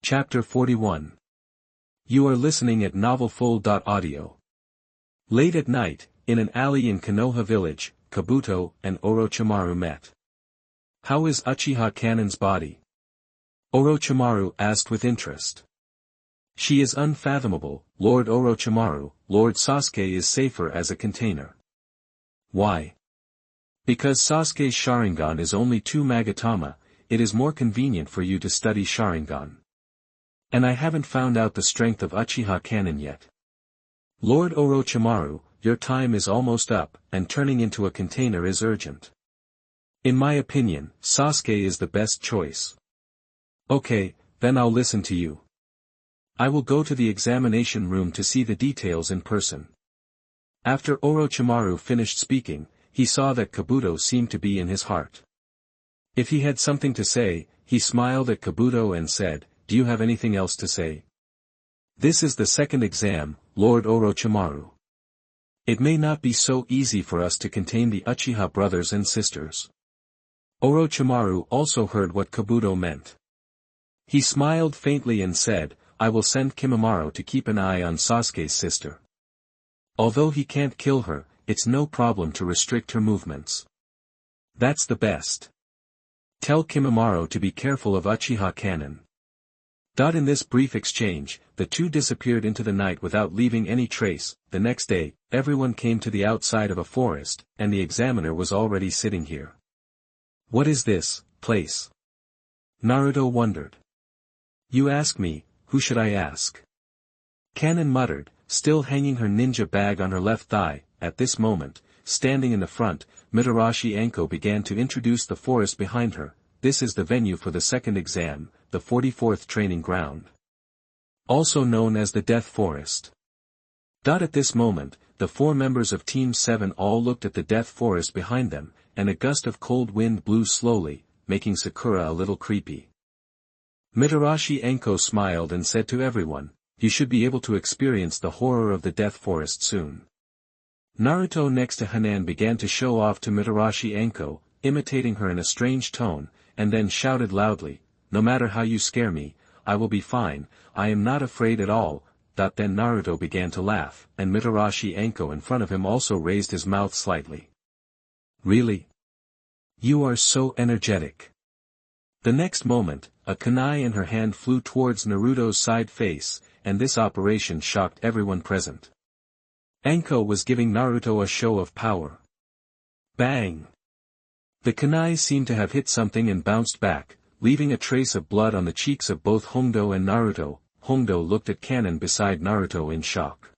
Chapter 41. You are listening at novelfull.audio. Late at night, in an alley in Konoha village, Kabuto and Orochimaru met. "How is Uchiha Kanon's body?" Orochimaru asked with interest. "She is unfathomable, Lord Orochimaru. Lord Sasuke is safer as a container." "Why?" "Because Sasuke's Sharingan is only 2 magatama, it is more convenient for you to study Sharingan. And I haven't found out the strength of Uchiha Kanon yet. Lord Orochimaru, your time is almost up, and turning into a container is urgent. In my opinion, Sasuke is the best choice." "Okay, then I'll listen to you. I will go to the examination room to see the details in person." After Orochimaru finished speaking, he saw that Kabuto seemed to be in his heart. If he had something to say, he smiled at Kabuto and said, "Do you have anything else to say?" "This is the second exam, Lord Orochimaru. It may not be so easy for us to contain the Uchiha brothers and sisters." Orochimaru also heard what Kabuto meant. He smiled faintly and said, "I will send Kimimaro to keep an eye on Sasuke's sister. Although he can't kill her, it's no problem to restrict her movements. That's the best. Tell Kimimaro to be careful of Uchiha Kanon." In this brief exchange, the two disappeared into the night without leaving any trace. The next day, everyone came to the outside of a forest, and the examiner was already sitting here. "What is this place?" Naruto wondered. "You ask me, who should I ask?" Kanon muttered, still hanging her ninja bag on her left thigh. At this moment, standing in the front, Mitarashi Anko began to introduce the forest behind her. "This is the venue for the second exam, the 44th training ground. Also known as the Death Forest." At this moment, the 4 members of Team 7 all looked at the Death Forest behind them, and a gust of cold wind blew slowly, making Sakura a little creepy. Mitarashi Anko smiled and said to everyone, "You should be able to experience the horror of the Death Forest soon." Naruto next to Hanan began to show off to Mitarashi Anko, imitating her in a strange tone, and then shouted loudly, "No matter how you scare me, I will be fine, I am not afraid at all." Then Naruto began to laugh, and Mitarashi Anko in front of him also raised his mouth slightly. "Really? You are so energetic." The next moment, a kunai in her hand flew towards Naruto's side face, and this operation shocked everyone present. Anko was giving Naruto a show of power. Bang! The kunai seemed to have hit something and bounced back, leaving a trace of blood on the cheeks of both Hongdo and Naruto. Hongdo looked at Kanon beside Naruto in shock.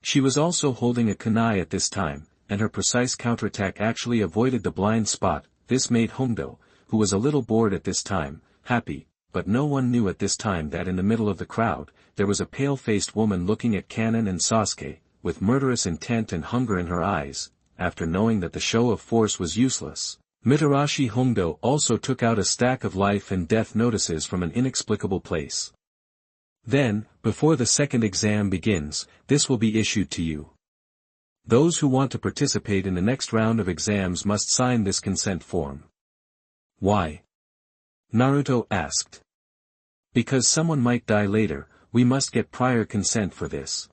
She was also holding a kunai at this time, and her precise counterattack actually avoided the blind spot. This made Hongdo, who was a little bored at this time, happy, but no one knew at this time that in the middle of the crowd, there was a pale-faced woman looking at Kanon and Sasuke, with murderous intent and hunger in her eyes. After knowing that the show of force was useless, Mitarashi Hongdo also took out a stack of life and death notices from an inexplicable place. "Then, before the second exam begins, this will be issued to you. Those who want to participate in the next round of exams must sign this consent form." "Why?" Naruto asked. "Because someone might die later, we must get prior consent for this.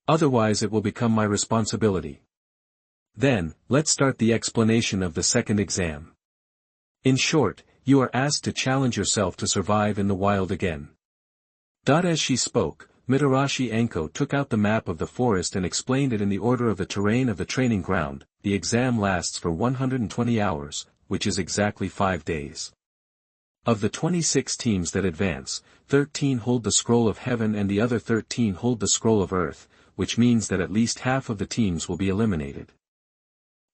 Otherwise it will become my responsibility. Then, let's start the explanation of the second exam. In short, you are asked to challenge yourself to survive in the wild again." As she spoke, Mitarashi Anko took out the map of the forest and explained it in the order of the terrain of the training ground. The exam lasts for 120 hours, which is exactly 5 days. Of the 26 teams that advance, 13 hold the Scroll of Heaven and the other 13 hold the Scroll of Earth, which means that at least half of the teams will be eliminated.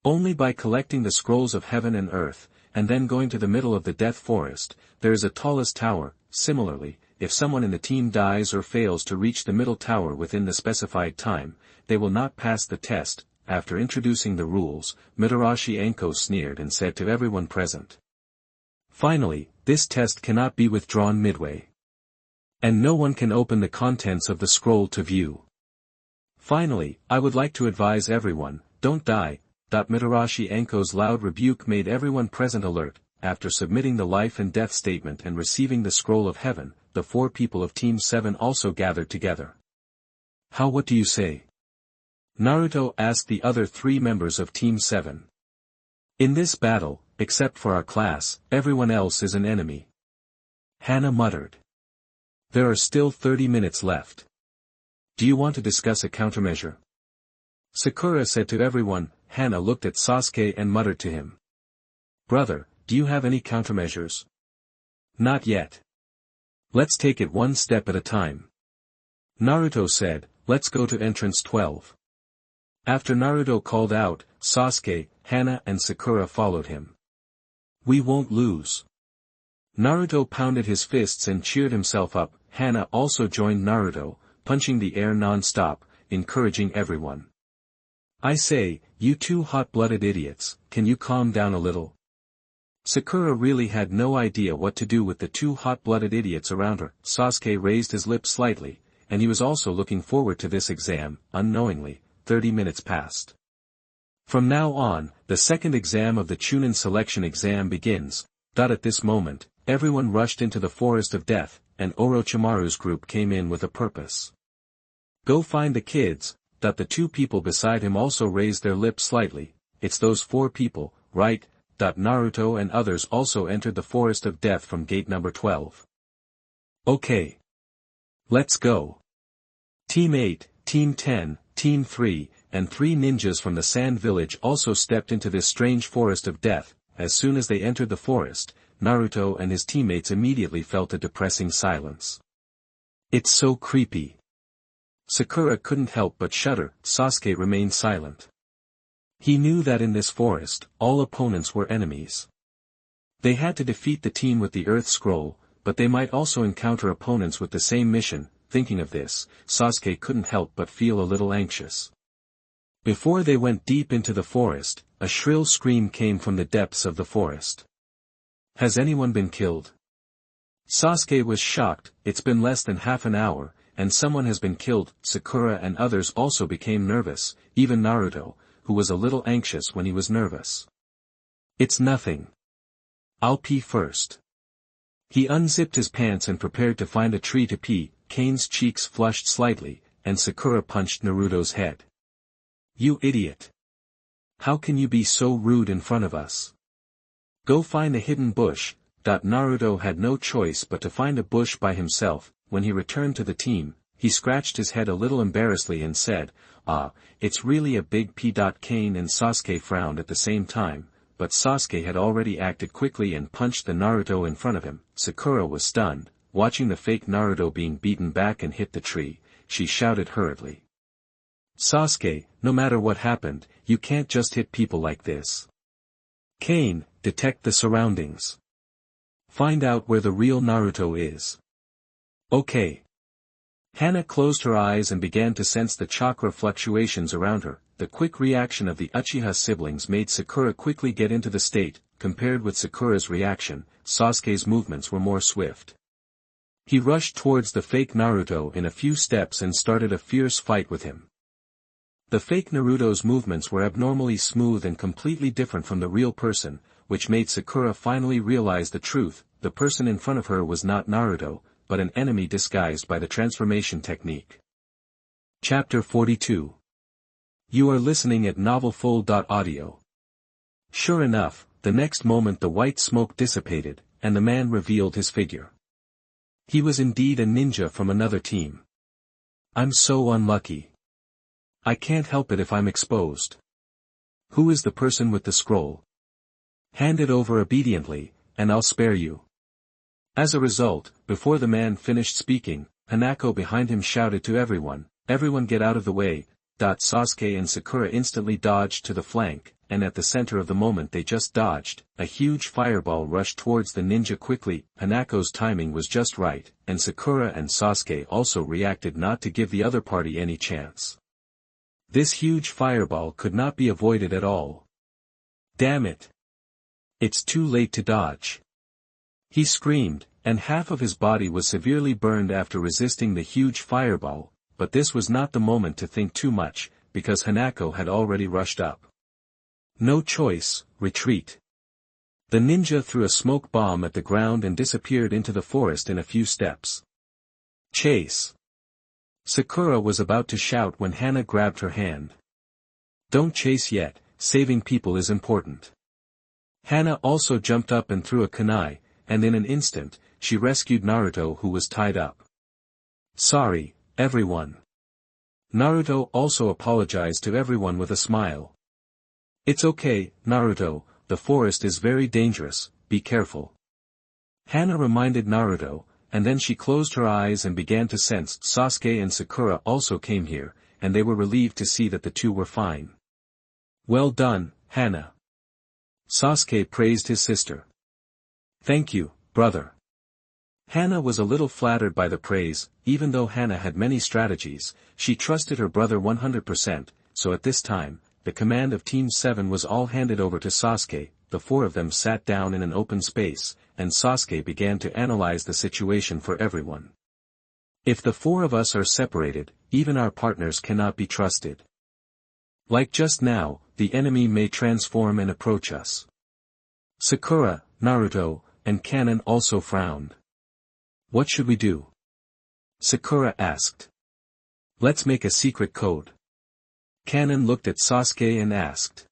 Only by collecting the Scrolls of Heaven and Earth, and then going to the middle of the Death Forest, there is a tallest tower. Similarly, if someone in the team dies or fails to reach the middle tower within the specified time, they will not pass the test. After introducing the rules, Mitarashi Anko sneered and said to everyone present, "Finally, this test cannot be withdrawn midway. And no one can open the contents of the scroll to view. Finally, I would like to advise everyone, don't die." Mitarashi Anko's loud rebuke made everyone present alert. After submitting the life and death statement and receiving the Scroll of Heaven, the 4 people of Team 7 also gathered together. What do you say?" Naruto asked the other 3 members of Team 7. "In this battle, except for our class, everyone else is an enemy," Hana muttered. "There are still 30 minutes left. Do you want to discuss a countermeasure?" Sakura said to everyone. Hana looked at Sasuke and muttered to him. "Brother, do you have any countermeasures?" "Not yet. Let's take it one step at a time." Naruto said, "Let's go to entrance 12. After Naruto called out, Sasuke, Hana and Sakura followed him. "We won't lose." Naruto pounded his fists and cheered himself up. Hana also joined Naruto, punching the air non-stop, encouraging everyone. "I say, you 2 hot-blooded idiots, can you calm down a little?" Sakura really had no idea what to do with the 2 hot-blooded idiots around her. Sasuke raised his lips slightly, and he was also looking forward to this exam. Unknowingly, 30 minutes passed. From now on, the second exam of the Chunin selection exam begins. At this moment, everyone rushed into the forest of death, and Orochimaru's group came in with a purpose. "Go find the kids." The 2 people beside him also raised their lips slightly. "It's those 4 people, right?" Naruto and others also entered the forest of death from gate number 12. "Okay. Let's go." Team 8, Team 10, Team 3, and 3 ninjas from the Sand Village also stepped into this strange forest of death. As soon as they entered the forest, Naruto and his teammates immediately felt a depressing silence. "It's so creepy." Sakura couldn't help but shudder. Sasuke remained silent. He knew that in this forest, all opponents were enemies. They had to defeat the team with the Earth Scroll, but they might also encounter opponents with the same mission. Thinking of this, Sasuke couldn't help but feel a little anxious. Before they went deep into the forest, a shrill scream came from the depths of the forest. "Has anyone been killed?" Sasuke was shocked. "It's been less than half an hour, and someone has been killed." Sakura and others also became nervous, even Naruto, who was a little anxious when he was nervous. "It's nothing. I'll pee first." He unzipped his pants and prepared to find a tree to pee. Kane's cheeks flushed slightly, and Sakura punched Naruto's head. "You idiot! How can you be so rude in front of us? Go find a hidden bush." Naruto had no choice but to find a bush by himself. When he returned to the team, he scratched his head a little embarrassedly and said, "It's really a big P." Kane and Sasuke frowned at the same time, but Sasuke had already acted quickly and punched the Naruto in front of him. Sakura was stunned, watching the fake Naruto being beaten back and hit the tree. She shouted hurriedly, "Sasuke, no matter what happened, you can't just hit people like this. Kane, detect the surroundings. Find out where the real Naruto is." "Okay." Hana closed her eyes and began to sense the chakra fluctuations around her. The quick reaction of the Uchiha siblings made Sakura quickly get into the state. Compared with Sakura's reaction, Sasuke's movements were more swift. He rushed towards the fake Naruto in a few steps and started a fierce fight with him. The fake Naruto's movements were abnormally smooth and completely different from the real person, which made Sakura finally realize the truth. The person in front of her was not Naruto, but an enemy disguised by the transformation technique. Chapter 42. You are listening at novelfull.audio. Sure enough, the next moment the white smoke dissipated, and the man revealed his figure. He was indeed a ninja from another team. "I'm so unlucky. I can't help it if I'm exposed. Who is the person with the scroll? Hand it over obediently, and I'll spare you." As a result, before the man finished speaking, Hanako behind him shouted to everyone, "Everyone get out of the way." Sasuke and Sakura instantly dodged to the flank, and at the center of the moment they just dodged, a huge fireball rushed towards the ninja quickly. Hanako's timing was just right, and Sakura and Sasuke also reacted not to give the other party any chance. This huge fireball could not be avoided at all. "Damn it! It's too late to dodge." He screamed, and half of his body was severely burned after resisting the huge fireball, but this was not the moment to think too much, because Hanako had already rushed up. "No choice, retreat." The ninja threw a smoke bomb at the ground and disappeared into the forest in a few steps. Chase! Sakura was about to shout when Hana grabbed her hand. Don't chase yet, saving people is important. Hana also jumped up and threw a kunai, and in an instant, she rescued Naruto who was tied up. Sorry, everyone. Naruto also apologized to everyone with a smile. It's okay, Naruto, the forest is very dangerous, be careful. Hana reminded Naruto, and then she closed her eyes and began to sense Sasuke and Sakura also came here, and they were relieved to see that the two were fine. Well done, Hana. Sasuke praised his sister. Thank you, brother. Hana was a little flattered by the praise. Even though Hana had many strategies, she trusted her brother 100%, so at this time, the command of Team 7 was all handed over to Sasuke. The four of them sat down in an open space, and Sasuke began to analyze the situation for everyone. If the four of us are separated, even our partners cannot be trusted. Like just now, the enemy may transform and approach us. Sakura, Naruto, and Kanon also frowned. What should we do? Sakura asked. Let's make a secret code. Kanon looked at Sasuke and asked.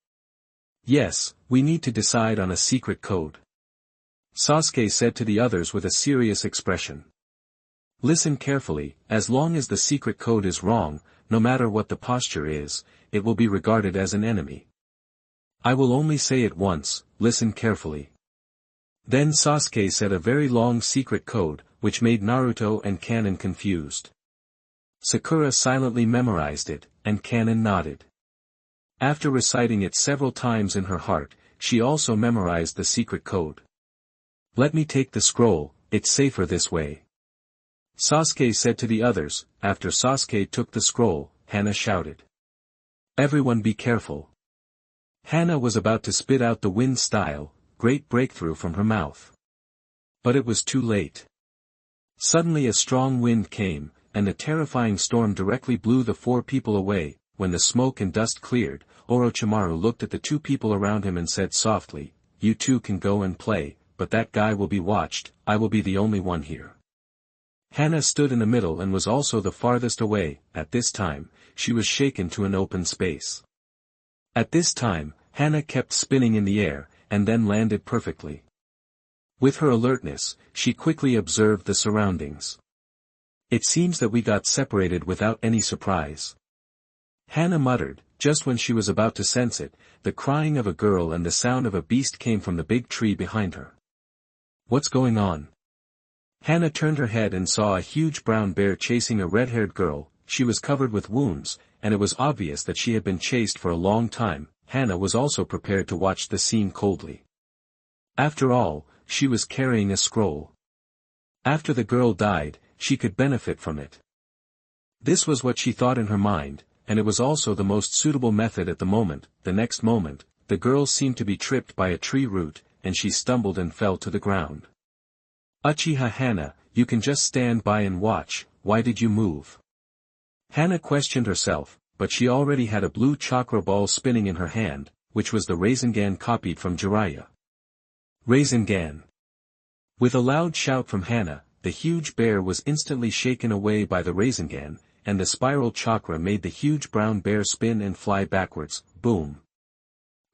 Yes, we need to decide on a secret code. Sasuke said to the others with a serious expression. Listen carefully, as long as the secret code is wrong, no matter what the posture is, it will be regarded as an enemy. I will only say it once, listen carefully. Then Sasuke said a very long secret code, which made Naruto and Kanon confused. Sakura silently memorized it, and Kanon nodded. After reciting it several times in her heart, she also memorized the secret code. Let me take the scroll, it's safer this way. Sasuke said to the others. After Sasuke took the scroll, Hana shouted. Everyone be careful. Hana was about to spit out the wind style, great breakthrough from her mouth. But it was too late. Suddenly a strong wind came, and a terrifying storm directly blew the four people away. When the smoke and dust cleared, Orochimaru looked at the two people around him and said softly, You two can go and play, but that guy will be watched, I will be the only one here. Hana stood in the middle and was also the farthest away. At this time, she was shaken to an open space. At this time, Hana kept spinning in the air, and then landed perfectly. With her alertness, she quickly observed the surroundings. It seems that we got separated without any surprise. Hana muttered. Just when she was about to sense it, the crying of a girl and the sound of a beast came from the big tree behind her. What's going on? Hana turned her head and saw a huge brown bear chasing a red-haired girl. She was covered with wounds, and it was obvious that she had been chased for a long time. Hana was also prepared to watch the scene coldly. After all, she was carrying a scroll. After the girl died, she could benefit from it. This was what she thought in her mind, and it was also the most suitable method at the moment. The next moment, the girl seemed to be tripped by a tree root, and she stumbled and fell to the ground. Uchiha Hana, you can just stand by and watch, why did you move? Hana questioned herself, but she already had a blue chakra ball spinning in her hand, which was the Rasengan copied from Jiraiya. Rasengan. With a loud shout from Hana, the huge bear was instantly shaken away by the Rasengan, and the spiral chakra made the huge brown bear spin and fly backwards. Boom.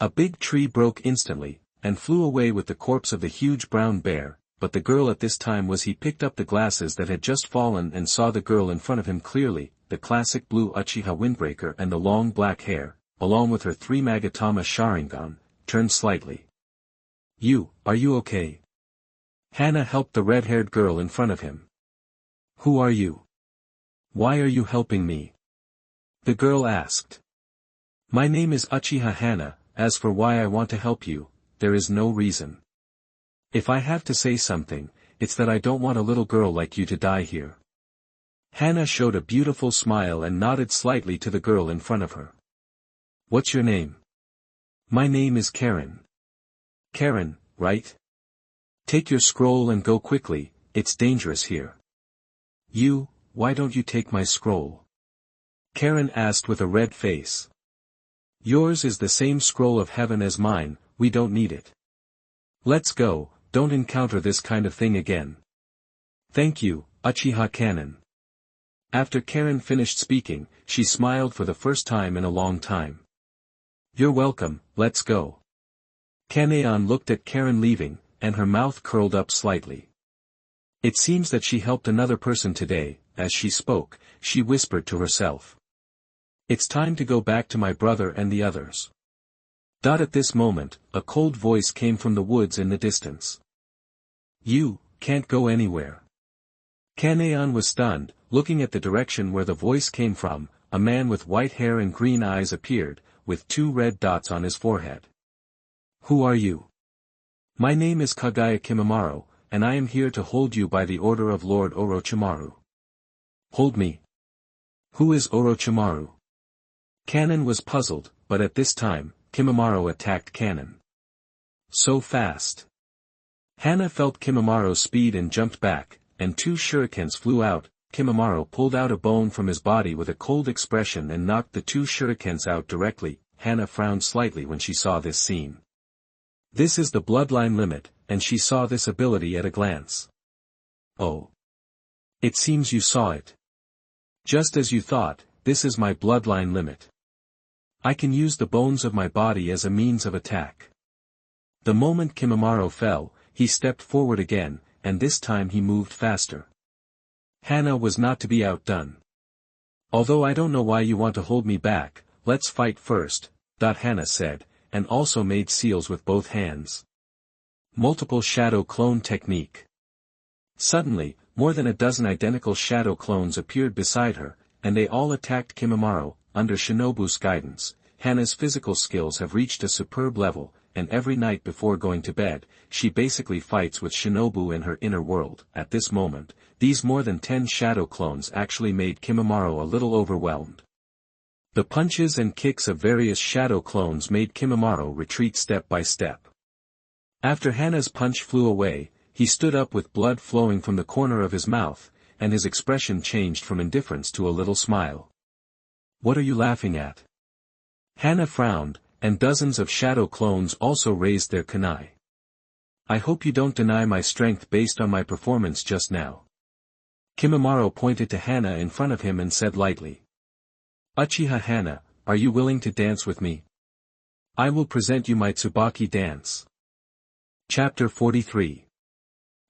A big tree broke instantly, and flew away with the corpse of the huge brown bear, but the girl at this time was he picked up the glasses that had just fallen and saw the girl in front of him clearly, the classic blue Uchiha windbreaker and the long black hair, along with her 3 magatama Sharingan, turned slightly. Are you okay? Hana helped the red-haired girl in front of him. Who are you? Why are you helping me? The girl asked. My name is Uchiha Hana. As for why I want to help you, there is no reason. If I have to say something, it's that I don't want a little girl like you to die here. Hana showed a beautiful smile and nodded slightly to the girl in front of her. What's your name? My name is Karen. Karen, right? Take your scroll and go quickly, it's dangerous here. Why don't you take my scroll? Karen asked with a red face. Yours is the same scroll of heaven as mine, we don't need it. Let's go, don't encounter this kind of thing again. Thank you, Uchiha Kanon. After Karen finished speaking, she smiled for the first time in a long time. You're welcome, let's go. Kanon looked at Karen leaving, and her mouth curled up slightly. It seems that she helped another person today. As she spoke, she whispered to herself. It's time to go back to my brother and the others. At this moment, a cold voice came from the woods in the distance. You can't go anywhere. Kanon was stunned, looking at the direction where the voice came from. A man with white hair and green eyes appeared, with 2 red dots on his forehead. Who are you? My name is Kagaya Kimimaro, and I am here to hold you by the order of Lord Orochimaru. Hold me. Who is Orochimaru? Kanon was puzzled, but at this time, Kimimaro attacked Kanon. So fast. Hana felt Kimimaro's speed and jumped back, and 2 shurikens flew out. Kimimaro pulled out a bone from his body with a cold expression and knocked the 2 shurikens out directly. Hana frowned slightly when she saw this scene. This is the bloodline limit, and she saw this ability at a glance. Oh. It seems you saw it. Just as you thought, this is my bloodline limit. I can use the bones of my body as a means of attack. The moment Kimimaro fell, he stepped forward again, and this time he moved faster. Hana was not to be outdone. Although I don't know why you want to hold me back, let's fight first, Hana said, and also made seals with both hands. Multiple shadow clone technique. Suddenly, more than a dozen identical shadow clones appeared beside her, and they all attacked Kimimaro. Under Shinobu's guidance, Hana's physical skills have reached a superb level, and every night before going to bed, she basically fights with Shinobu in her inner world. At this moment, these more than 10 shadow clones actually made Kimimaro a little overwhelmed. The punches and kicks of various shadow clones made Kimimaro retreat step by step. After Hana's punch flew away, he stood up with blood flowing from the corner of his mouth, and his expression changed from indifference to a little smile. What are you laughing at? Hana frowned, and dozens of shadow clones also raised their kunai. I hope you don't deny my strength based on my performance just now. Kimimaro pointed to Hana in front of him and said lightly. Uchiha Hana, are you willing to dance with me? I will present you my Tsubaki dance. Chapter 43.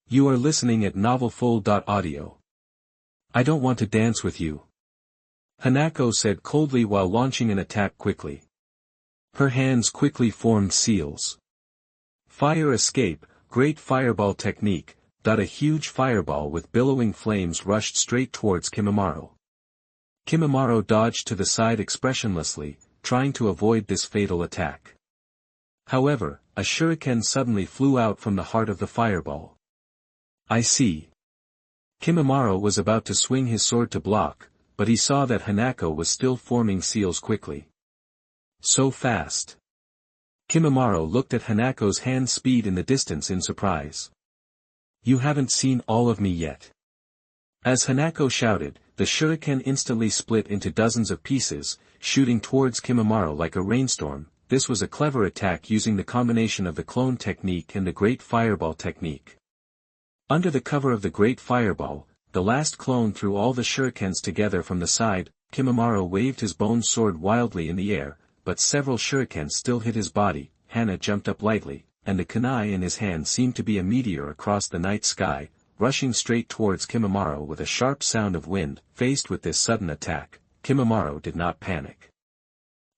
You are listening at novelfull.audio. I don't want to dance with you. Hanako said coldly while launching an attack quickly. Her hands quickly formed seals. Fire escape, great fireball technique. A huge fireball with billowing flames rushed straight towards Kimimaro. Kimimaro dodged to the side expressionlessly, trying to avoid this fatal attack. However, a shuriken suddenly flew out from the heart of the fireball. I see. Kimimaro was about to swing his sword to block, but he saw that Hanako was still forming seals quickly. So fast. Kimimaro looked at Hanako's hand speed in the distance in surprise. You haven't seen all of me yet. As Hanako shouted, the shuriken instantly split into dozens of pieces, shooting towards Kimimaro like a rainstorm. This was a clever attack using the combination of the clone technique and the great fireball technique. Under the cover of the great fireball, the last clone threw all the shurikens together from the side. Kimimaro waved his bone sword wildly in the air, but several shurikens still hit his body. Hana jumped up lightly, and the kunai in his hand seemed to be a meteor across the night sky, rushing straight towards Kimimaro with a sharp sound of wind. Faced with this sudden attack, Kimimaro did not panic.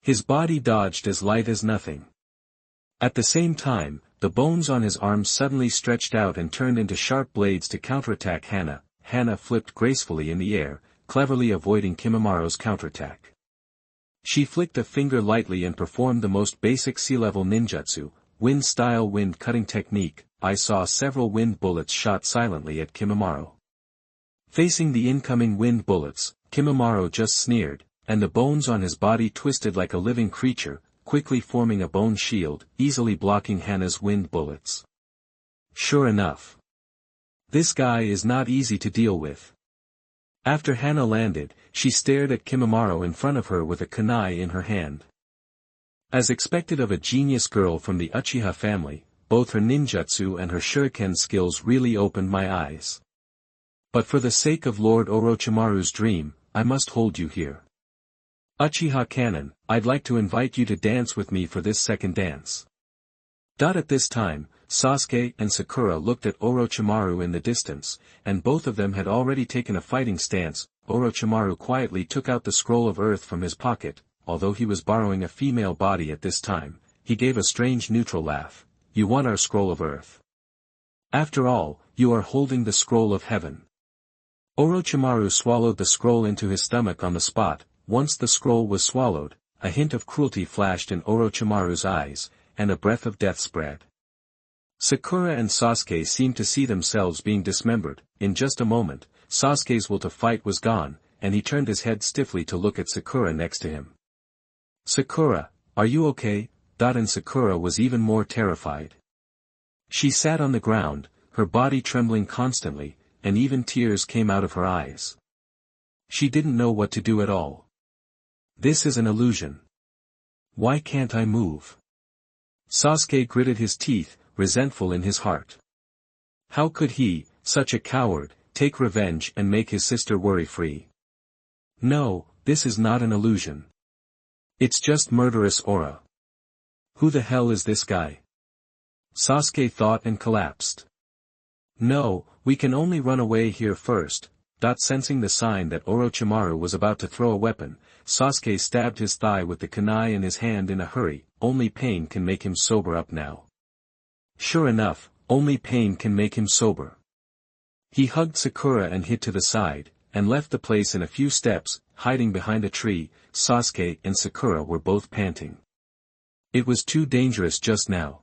His body dodged as light as nothing. At the same time, the bones on his arms suddenly stretched out and turned into sharp blades to counterattack Hana. Hana flipped gracefully in the air, cleverly avoiding Kimimaro's counterattack. She flicked a finger lightly and performed the most basic sea-level ninjutsu, wind-style wind-cutting technique. I saw several wind bullets shot silently at Kimimaro. Facing the incoming wind bullets, Kimimaro just sneered, and the bones on his body twisted like a living creature, quickly forming a bone shield, easily blocking Hana's wind bullets. Sure enough. This guy is not easy to deal with. After Hana landed, she stared at Kimimaro in front of her with a kunai in her hand. As expected of a genius girl from the Uchiha family, both her ninjutsu and her shuriken skills really opened my eyes. But for the sake of Lord Orochimaru's dream, I must hold you here. Uchiha Kanon, I'd like to invite you to dance with me for this second dance. At this time, Sasuke and Sakura looked at Orochimaru in the distance, and both of them had already taken a fighting stance. Orochimaru quietly took out the scroll of earth from his pocket. Although he was borrowing a female body at this time, he gave a strange neutral laugh. You want our scroll of earth? After all, you are holding the scroll of heaven. Orochimaru swallowed the scroll into his stomach on the spot. Once the scroll was swallowed, a hint of cruelty flashed in Orochimaru's eyes, and a breath of death spread. Sakura and Sasuke seemed to see themselves being dismembered. In just a moment, Sasuke's will to fight was gone, and he turned his head stiffly to look at Sakura next to him. Sakura, are you okay? And Sakura was even more terrified. She sat on the ground, her body trembling constantly, and even tears came out of her eyes. She didn't know what to do at all. This is an illusion. Why can't I move? Sasuke gritted his teeth, resentful in his heart. How could he, such a coward, take revenge and make his sister worry-free? No, this is not an illusion. It's just murderous aura. Who the hell is this guy? Sasuke thought and collapsed. No, we can only run away here first. Sensing the sign that Orochimaru was about to throw a weapon, Sasuke stabbed his thigh with the kunai in his hand in a hurry. Only pain can make him sober up now. Sure enough, only pain can make him sober. He hugged Sakura and hid to the side, and left the place in a few steps, hiding behind a tree. Sasuke and Sakura were both panting. It was too dangerous just now.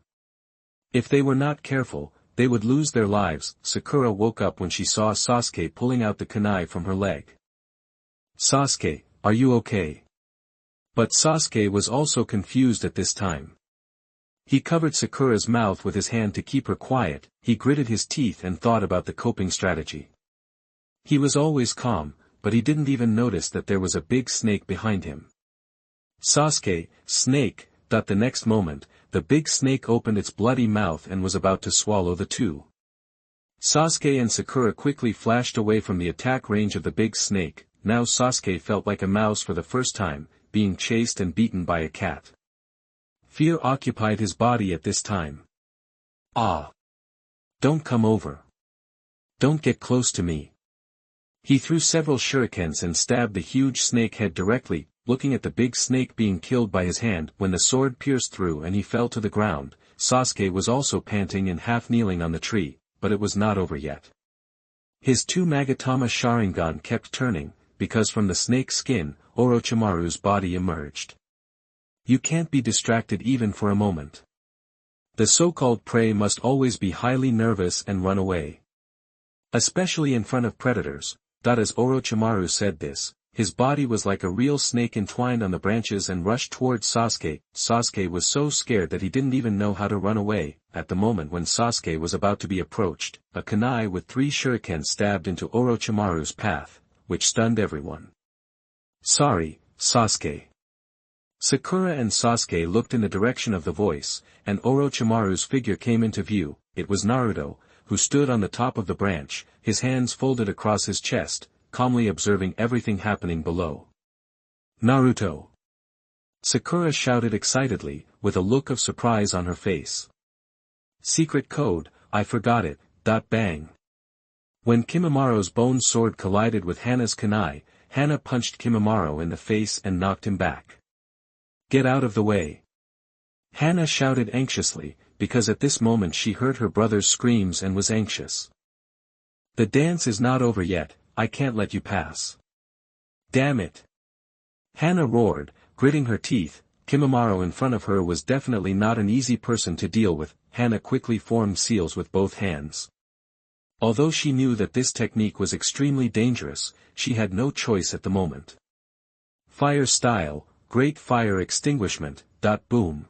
If they were not careful, they would lose their lives. Sakura woke up when she saw Sasuke pulling out the kunai from her leg. Sasuke, are you okay? But Sasuke was also confused at this time. He covered Sakura's mouth with his hand to keep her quiet. He gritted his teeth and thought about the coping strategy. He was always calm, but he didn't even notice that there was a big snake behind him. Sasuke, snake. The next moment, the big snake opened its bloody mouth and was about to swallow the two. Sasuke and Sakura quickly flashed away from the attack range of the big snake. Now Sasuke felt like a mouse for the first time, being chased and beaten by a cat. Fear occupied his body at this time. Ah! Don't come over. Don't get close to me. He threw several shurikens and stabbed the huge snake head directly, looking at the big snake being killed by his hand. When the sword pierced through and he fell to the ground, Sasuke was also panting and half kneeling on the tree, but it was not over yet. His two magatama Sharingan kept turning, because from the snake's skin, Orochimaru's body emerged. You can't be distracted even for a moment. The so-called prey must always be highly nervous and run away. Especially in front of predators. As Orochimaru said this, his body was like a real snake entwined on the branches and rushed towards Sasuke. Sasuke was so scared that he didn't even know how to run away. At the moment when Sasuke was about to be approached, a kunai with 3 shurikens stabbed into Orochimaru's path, which stunned everyone. Sorry, Sasuke. Sakura and Sasuke looked in the direction of the voice, and Orochimaru's figure came into view. It was Naruto, who stood on the top of the branch, his hands folded across his chest, calmly observing everything happening below. Naruto! Sakura shouted excitedly, with a look of surprise on her face. Secret code, I forgot it. Bang. When Kimimoro's bone sword collided with Hana's kunai, Hana punched Kimimaro in the face and knocked him back. Get out of the way! Hana shouted anxiously, because at this moment she heard her brother's screams and was anxious. The dance is not over yet, I can't let you pass. Damn it! Hana roared, gritting her teeth. Kimimaro in front of her was definitely not an easy person to deal with. Hana quickly formed seals with both hands. Although she knew that this technique was extremely dangerous, she had no choice at the moment. Fire style, great fire extinguishment. Boom.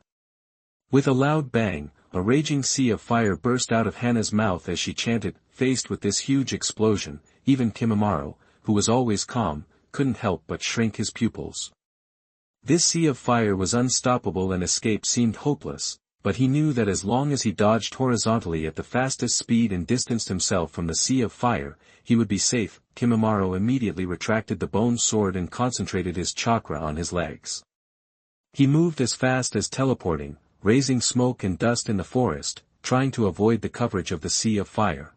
With a loud bang, a raging sea of fire burst out of Hana's mouth as she chanted. Faced with this huge explosion, even Kimimaro, who was always calm, couldn't help but shrink his pupils. This sea of fire was unstoppable and escape seemed hopeless. but he knew that as long as he dodged horizontally at the fastest speed and distanced himself from the sea of fire, he would be safe. Kimimaro immediately retracted the bone sword and concentrated his chakra on his legs. He moved as fast as teleporting, raising smoke and dust in the forest, trying to avoid the coverage of the sea of fire.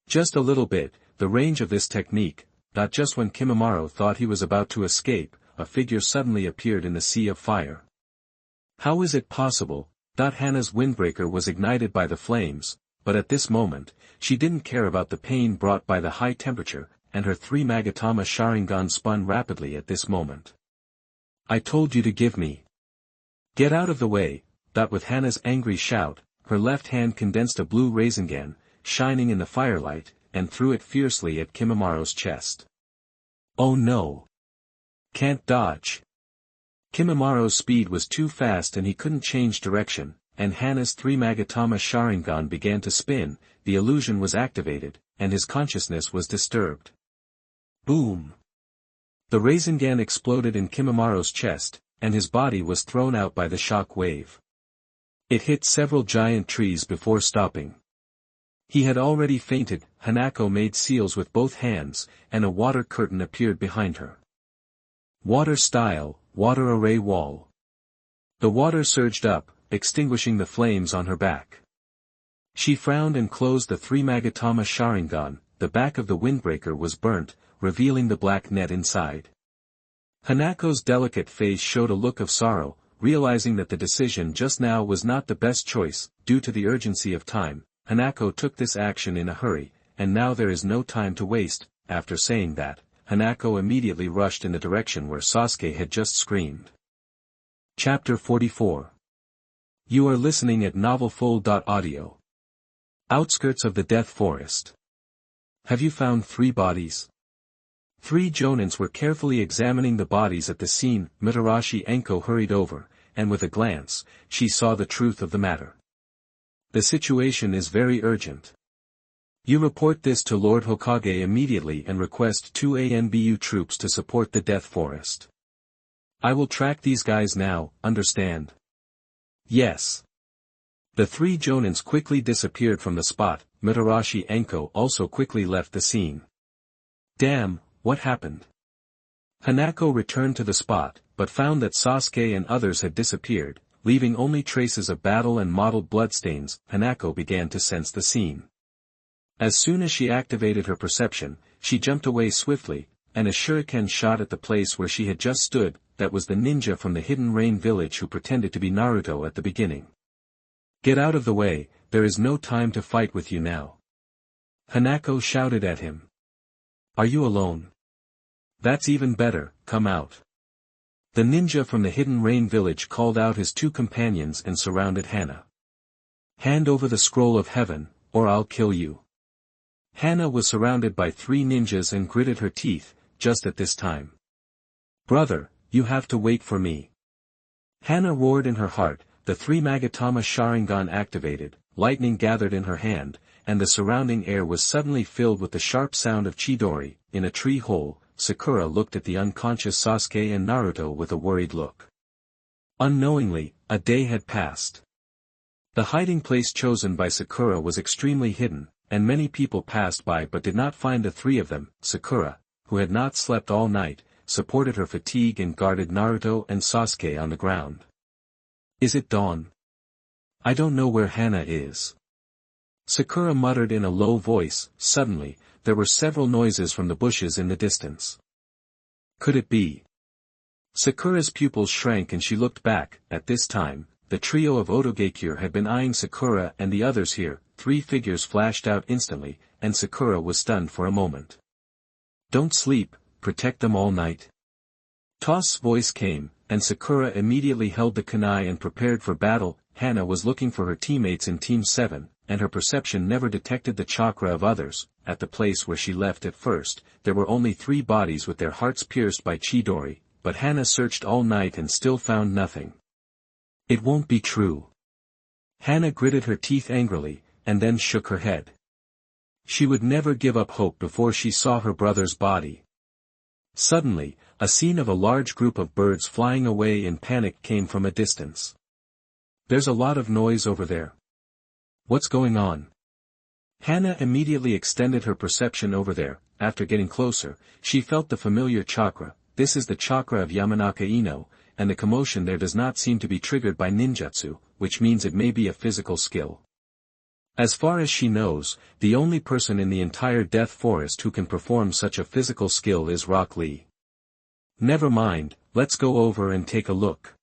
Just a little bit, the range of this technique, not just when Kimimaro thought he was about to escape, a figure suddenly appeared in the sea of fire. How is it possible? Hana's windbreaker was ignited by the flames, but at this moment, she didn't care about the pain brought by the high temperature, and her 3 magatama Sharingan spun rapidly at this moment. I told you to give me. Get out of the way. With Hana's angry shout, her left hand condensed a blue Rasengan, shining in the firelight, and threw it fiercely at Kimimaro's chest. Oh no! Can't dodge. Kimimaro's speed was too fast and he couldn't change direction, and Hana's 3 magatama Sharingan began to spin, the illusion was activated, and his consciousness was disturbed. Boom! The Rasengan exploded in Kimimaro's chest, and his body was thrown out by the shock wave. It hit several giant trees before stopping. He had already fainted. Hanako made seals with both hands, and a water curtain appeared behind her. Water style, water array wall. The water surged up, extinguishing the flames on her back. She frowned and closed the 3 magatama Sharingan. The back of the windbreaker was burnt, revealing the black net inside. Hanako's delicate face showed a look of sorrow, realizing that the decision just now was not the best choice. Due to the urgency of time, Hanako took this action in a hurry, and now there is no time to waste. After saying that, Hanako immediately rushed in the direction where Sasuke had just screamed. Chapter 44. You are listening at novelfull.audio. Outskirts of the Death Forest. Have you found 3 bodies? 3 jonins were carefully examining the bodies at the scene. Mitarashi Enko hurried over, and with a glance, she saw the truth of the matter. The situation is very urgent. You report this to Lord Hokage immediately and request 2 ANBU troops to support the Death Forest. I will track these guys now, understand? Yes. The 3 jonins quickly disappeared from the spot. Mitarashi Enko also quickly left the scene. Damn, what happened? Hanako returned to the spot, but found that Sasuke and others had disappeared, leaving only traces of battle and mottled bloodstains. Hanako began to sense the scene. As soon as she activated her perception, she jumped away swiftly, and a shuriken shot at the place where she had just stood. That was the ninja from the Hidden Rain village who pretended to be Naruto at the beginning. Get out of the way, there is no time to fight with you now. Hanako shouted at him. Are you alone? That's even better, come out. The ninja from the Hidden Rain village called out his 2 companions and surrounded Hana. Hand over the scroll of heaven, or I'll kill you. Hana was surrounded by 3 ninjas and gritted her teeth, just at this time. Brother, you have to wait for me. Hana roared in her heart. The 3 magatama Sharingan activated, lightning gathered in her hand, and the surrounding air was suddenly filled with the sharp sound of Chidori. In a tree hole, Sakura looked at the unconscious Sasuke and Naruto with a worried look. Unknowingly, a day had passed. The hiding place chosen by Sakura was extremely hidden, and many people passed by but did not find the 3 of them. Sakura, who had not slept all night, supported her fatigue and guarded Naruto and Sasuke on the ground. Is it dawn? I don't know where Hana is. Sakura muttered in a low voice. Suddenly, there were several noises from the bushes in the distance. Could it be? Sakura's pupils shrank and she looked back. At this time, the trio of Otogakure had been eyeing Sakura and the others here. 3 figures flashed out instantly, and Sakura was stunned for a moment. Don't sleep, protect them all night. Toss's voice came, and Sakura immediately held the kunai and prepared for battle. Hana was looking for her teammates in Team 7, and her perception never detected the chakra of others. At the place where she left at first, there were only 3 bodies with their hearts pierced by Chidori, but Hana searched all night and still found nothing. It won't be true. Hana gritted her teeth angrily, and then shook her head. She would never give up hope before she saw her brother's body. Suddenly, a scene of a large group of birds flying away in panic came from a distance. There's a lot of noise over there. What's going on? Hana immediately extended her perception over there. After getting closer, she felt the familiar chakra. This is the chakra of Yamanaka Ino, and the commotion there does not seem to be triggered by ninjutsu, which means it may be a physical skill. As far as she knows, the only person in the entire Death Forest who can perform such a physical skill is Rock Lee. Never mind, let's go over and take a look.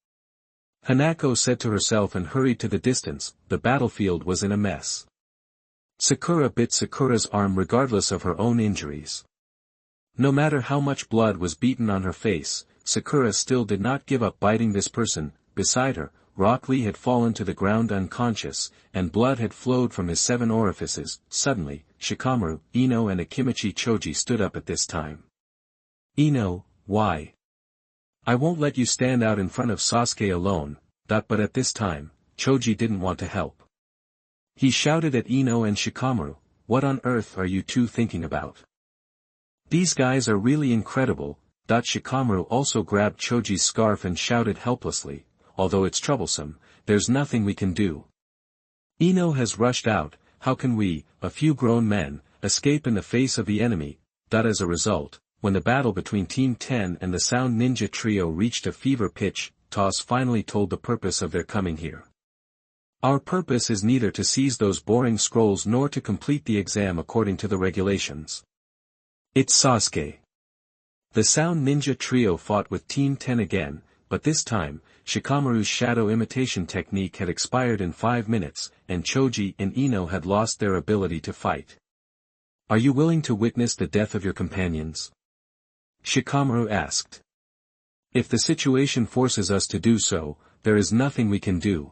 Hanako said to herself and hurried to the distance. The battlefield was in a mess. Sakura bit Sakura's arm regardless of her own injuries. No matter how much blood was beaten on her face, Sakura still did not give up biting this person. Beside her, Rock Lee had fallen to the ground unconscious, and blood had flowed from his 7 orifices. Suddenly, Shikamaru, Ino and Akimichi Choji stood up at this time. Ino, why? I won't let you stand out in front of Sasuke alone. But at this time, Choji didn't want to help. He shouted at Ino and Shikamaru, what on earth are you two thinking about? These guys are really incredible. Shikamaru also grabbed Choji's scarf and shouted helplessly, although it's troublesome, there's nothing we can do. Ino has rushed out. How can we, a few grown men, escape in the face of the enemy? As a result, when the battle between Team 10 and the Sound Ninja Trio reached a fever pitch, Toss finally told the purpose of their coming here. Our purpose is neither to seize those boring scrolls nor to complete the exam according to the regulations. It's Sasuke. The Sound Ninja Trio fought with Team 10 again, but this time, Shikamaru's shadow imitation technique had expired in 5 minutes, and Choji and Ino had lost their ability to fight. Are you willing to witness the death of your companions? Shikamaru asked. If the situation forces us to do so, there is nothing we can do.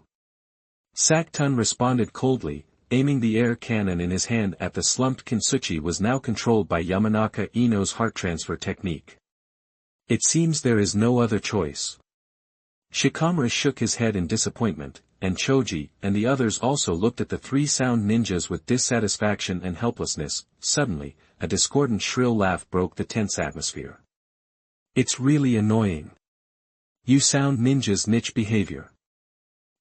Saktun responded coldly, aiming the air cannon in his hand at the slumped Kintsuchi was now controlled by Yamanaka Ino's heart transfer technique. It seems there is no other choice. Shikamaru shook his head in disappointment, and Choji and the others also looked at the 3 sound ninjas with dissatisfaction and helplessness. Suddenly, a discordant shrill laugh broke the tense atmosphere. It's really annoying. You sound ninjas' niche behavior.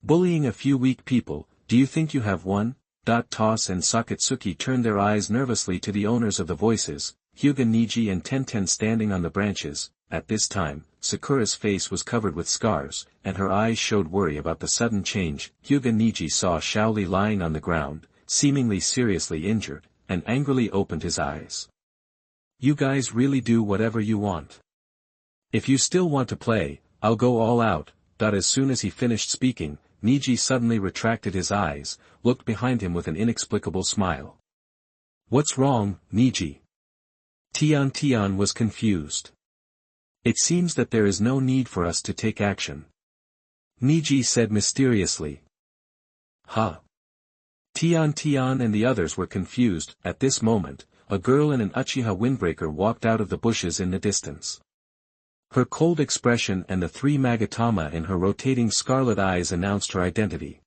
Bullying a few weak people, do you think you have won? Toss and Sakatsuki turned their eyes nervously to the owners of the voices, Hyuga Niji and Tenten standing on the branches. At this time, Sakura's face was covered with scars, and her eyes showed worry about the sudden change. Hyuga Niji saw Shaoli lying on the ground, seemingly seriously injured, and angrily opened his eyes. You guys really do whatever you want. If you still want to play, I'll go all out. As soon as he finished speaking, Niji suddenly retracted his eyes, looked behind him with an inexplicable smile. What's wrong, Niji? Tian was confused. It seems that there is no need for us to take action. Niji said mysteriously. Huh? Tian and the others were confused. At this moment, a girl in an Uchiha windbreaker walked out of the bushes in the distance. Her cold expression and the 3 magatama in her rotating scarlet eyes announced her identity.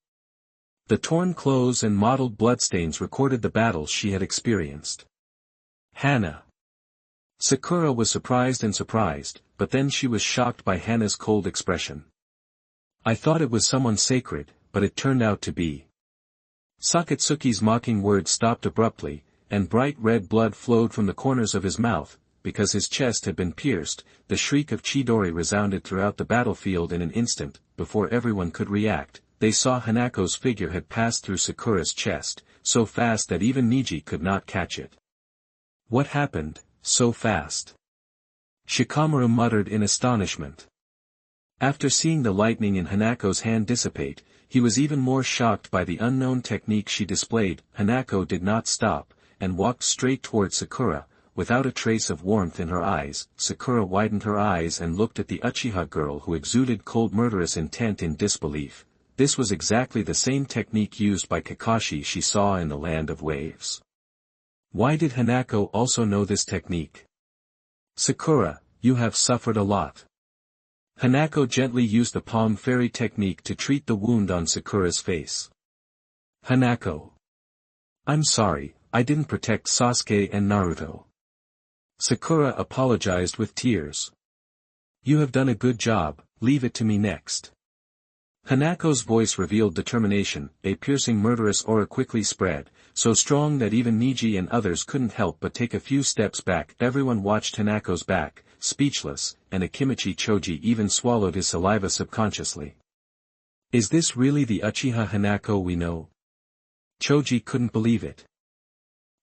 The torn clothes and mottled bloodstains recorded the battles she had experienced. Hana. Sakura was surprised, but then she was shocked by Hana's cold expression. I thought it was someone sacred, but it turned out to be. Sakatsuki's mocking words stopped abruptly, and bright red blood flowed from the corners of his mouth. Because his chest had been pierced, the shriek of Chidori resounded throughout the battlefield in an instant. Before everyone could react, they saw Hanako's figure had passed through Sakura's chest, so fast that even Niji could not catch it. What happened, so fast? Shikamaru muttered in astonishment. After seeing the lightning in Hanako's hand dissipate, he was even more shocked by the unknown technique she displayed. Hanako did not stop, and walked straight toward Sakura. Without a trace of warmth in her eyes, Sakura widened her eyes and looked at the Uchiha girl who exuded cold murderous intent in disbelief. This was exactly the same technique used by Kakashi she saw in the Land of Waves. Why did Hanako also know this technique? Sakura, you have suffered a lot. Hanako gently used the palm fairy technique to treat the wound on Sakura's face. Hanako. I'm sorry, I didn't protect Sasuke and Naruto. Sakura apologized with tears. You have done a good job, leave it to me next. Hanako's voice revealed determination. A piercing murderous aura quickly spread, so strong that even Niji and others couldn't help but take a few steps back. Everyone watched Hanako's back, speechless, and Akimichi Choji even swallowed his saliva subconsciously. Is this really the Uchiha Hanako we know? Choji couldn't believe it.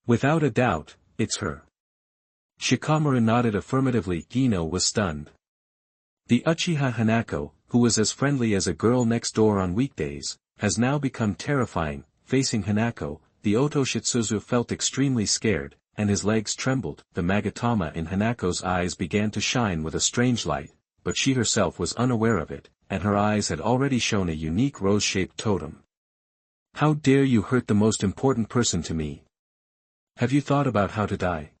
Without a doubt, it's her. Shikamaru nodded affirmatively. Gino was stunned. The Uchiha Hanako, who was as friendly as a girl next door on weekdays, has now become terrifying. Facing Hanako, the Otoshitsuzu felt extremely scared, and his legs trembled. The magatama in Hanako's eyes began to shine with a strange light, but she herself was unaware of it, and her eyes had already shown a unique rose-shaped totem. How dare you hurt the most important person to me? Have you thought about how to die?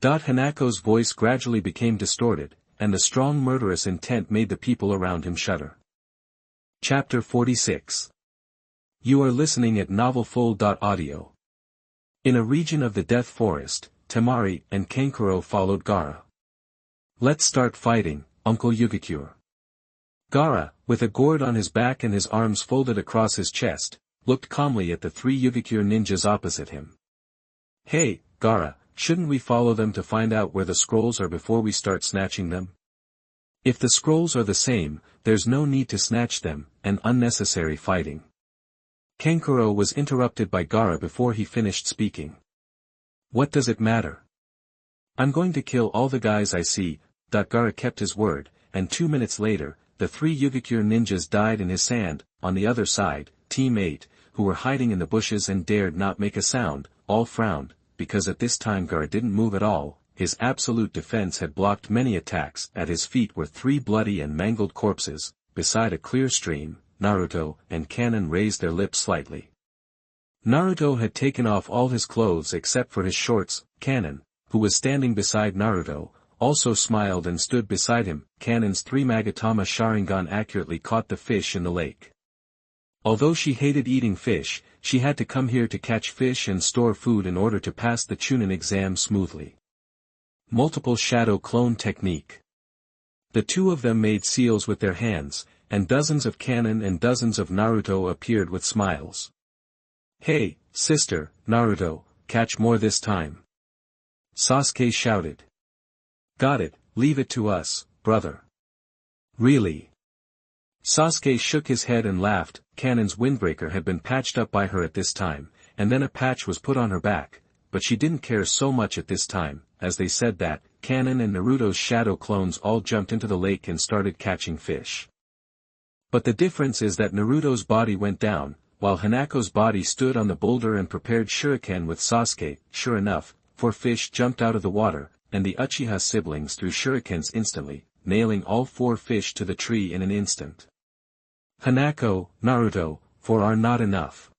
Hanako's voice gradually became distorted, and the strong murderous intent made the people around him shudder. Chapter 46. You are listening at novelfull.audio. In a region of the Death Forest, Temari and Kenkuro followed Gaara. Let's start fighting, Uncle Yugikure. Gaara, with a gourd on his back and his arms folded across his chest, looked calmly at the three Yugikure ninjas opposite him. Hey, Gaara, shouldn't we follow them to find out where the scrolls are before we start snatching them? If the scrolls are the same, there's no need to snatch them, and unnecessary fighting. Kenkuro was interrupted by Gaara before he finished speaking. What does it matter? I'm going to kill all the guys I see. Gaara kept his word, and 2 minutes later, the three Yugikure ninjas died in his sand. On the other side, Team 8, who were hiding in the bushes and dared not make a sound, all frowned, because at this time Gaara didn't move at all. His absolute defense had blocked many attacks. At his feet were 3 bloody and mangled corpses, beside a clear stream. Naruto and Kanon raised their lips slightly. Naruto had taken off all his clothes except for his shorts. Kanon, who was standing beside Naruto, also smiled and stood beside him. Kanon's 3 Magatama Sharingan accurately caught the fish in the lake. Although she hated eating fish, she had to come here to catch fish and store food in order to pass the Chunin exam smoothly. Multiple shadow clone technique. The two of them made seals with their hands, and dozens of Kanon and dozens of Naruto appeared with smiles. Hey, sister, Naruto, catch more this time. Sasuke shouted. Got it, leave it to us, brother. Really? Sasuke shook his head and laughed. Kanon's windbreaker had been patched up by her at this time, and then a patch was put on her back, but she didn't care so much at this time. As they said that, Kanon and Naruto's shadow clones all jumped into the lake and started catching fish. But the difference is that Naruto's body went down, while Hanako's body stood on the boulder and prepared shuriken with Sasuke. Sure enough, 4 fish jumped out of the water, and the Uchiha siblings threw shurikens instantly, nailing all 4 fish to the tree in an instant. Hanako, Naruto, 4 are not enough.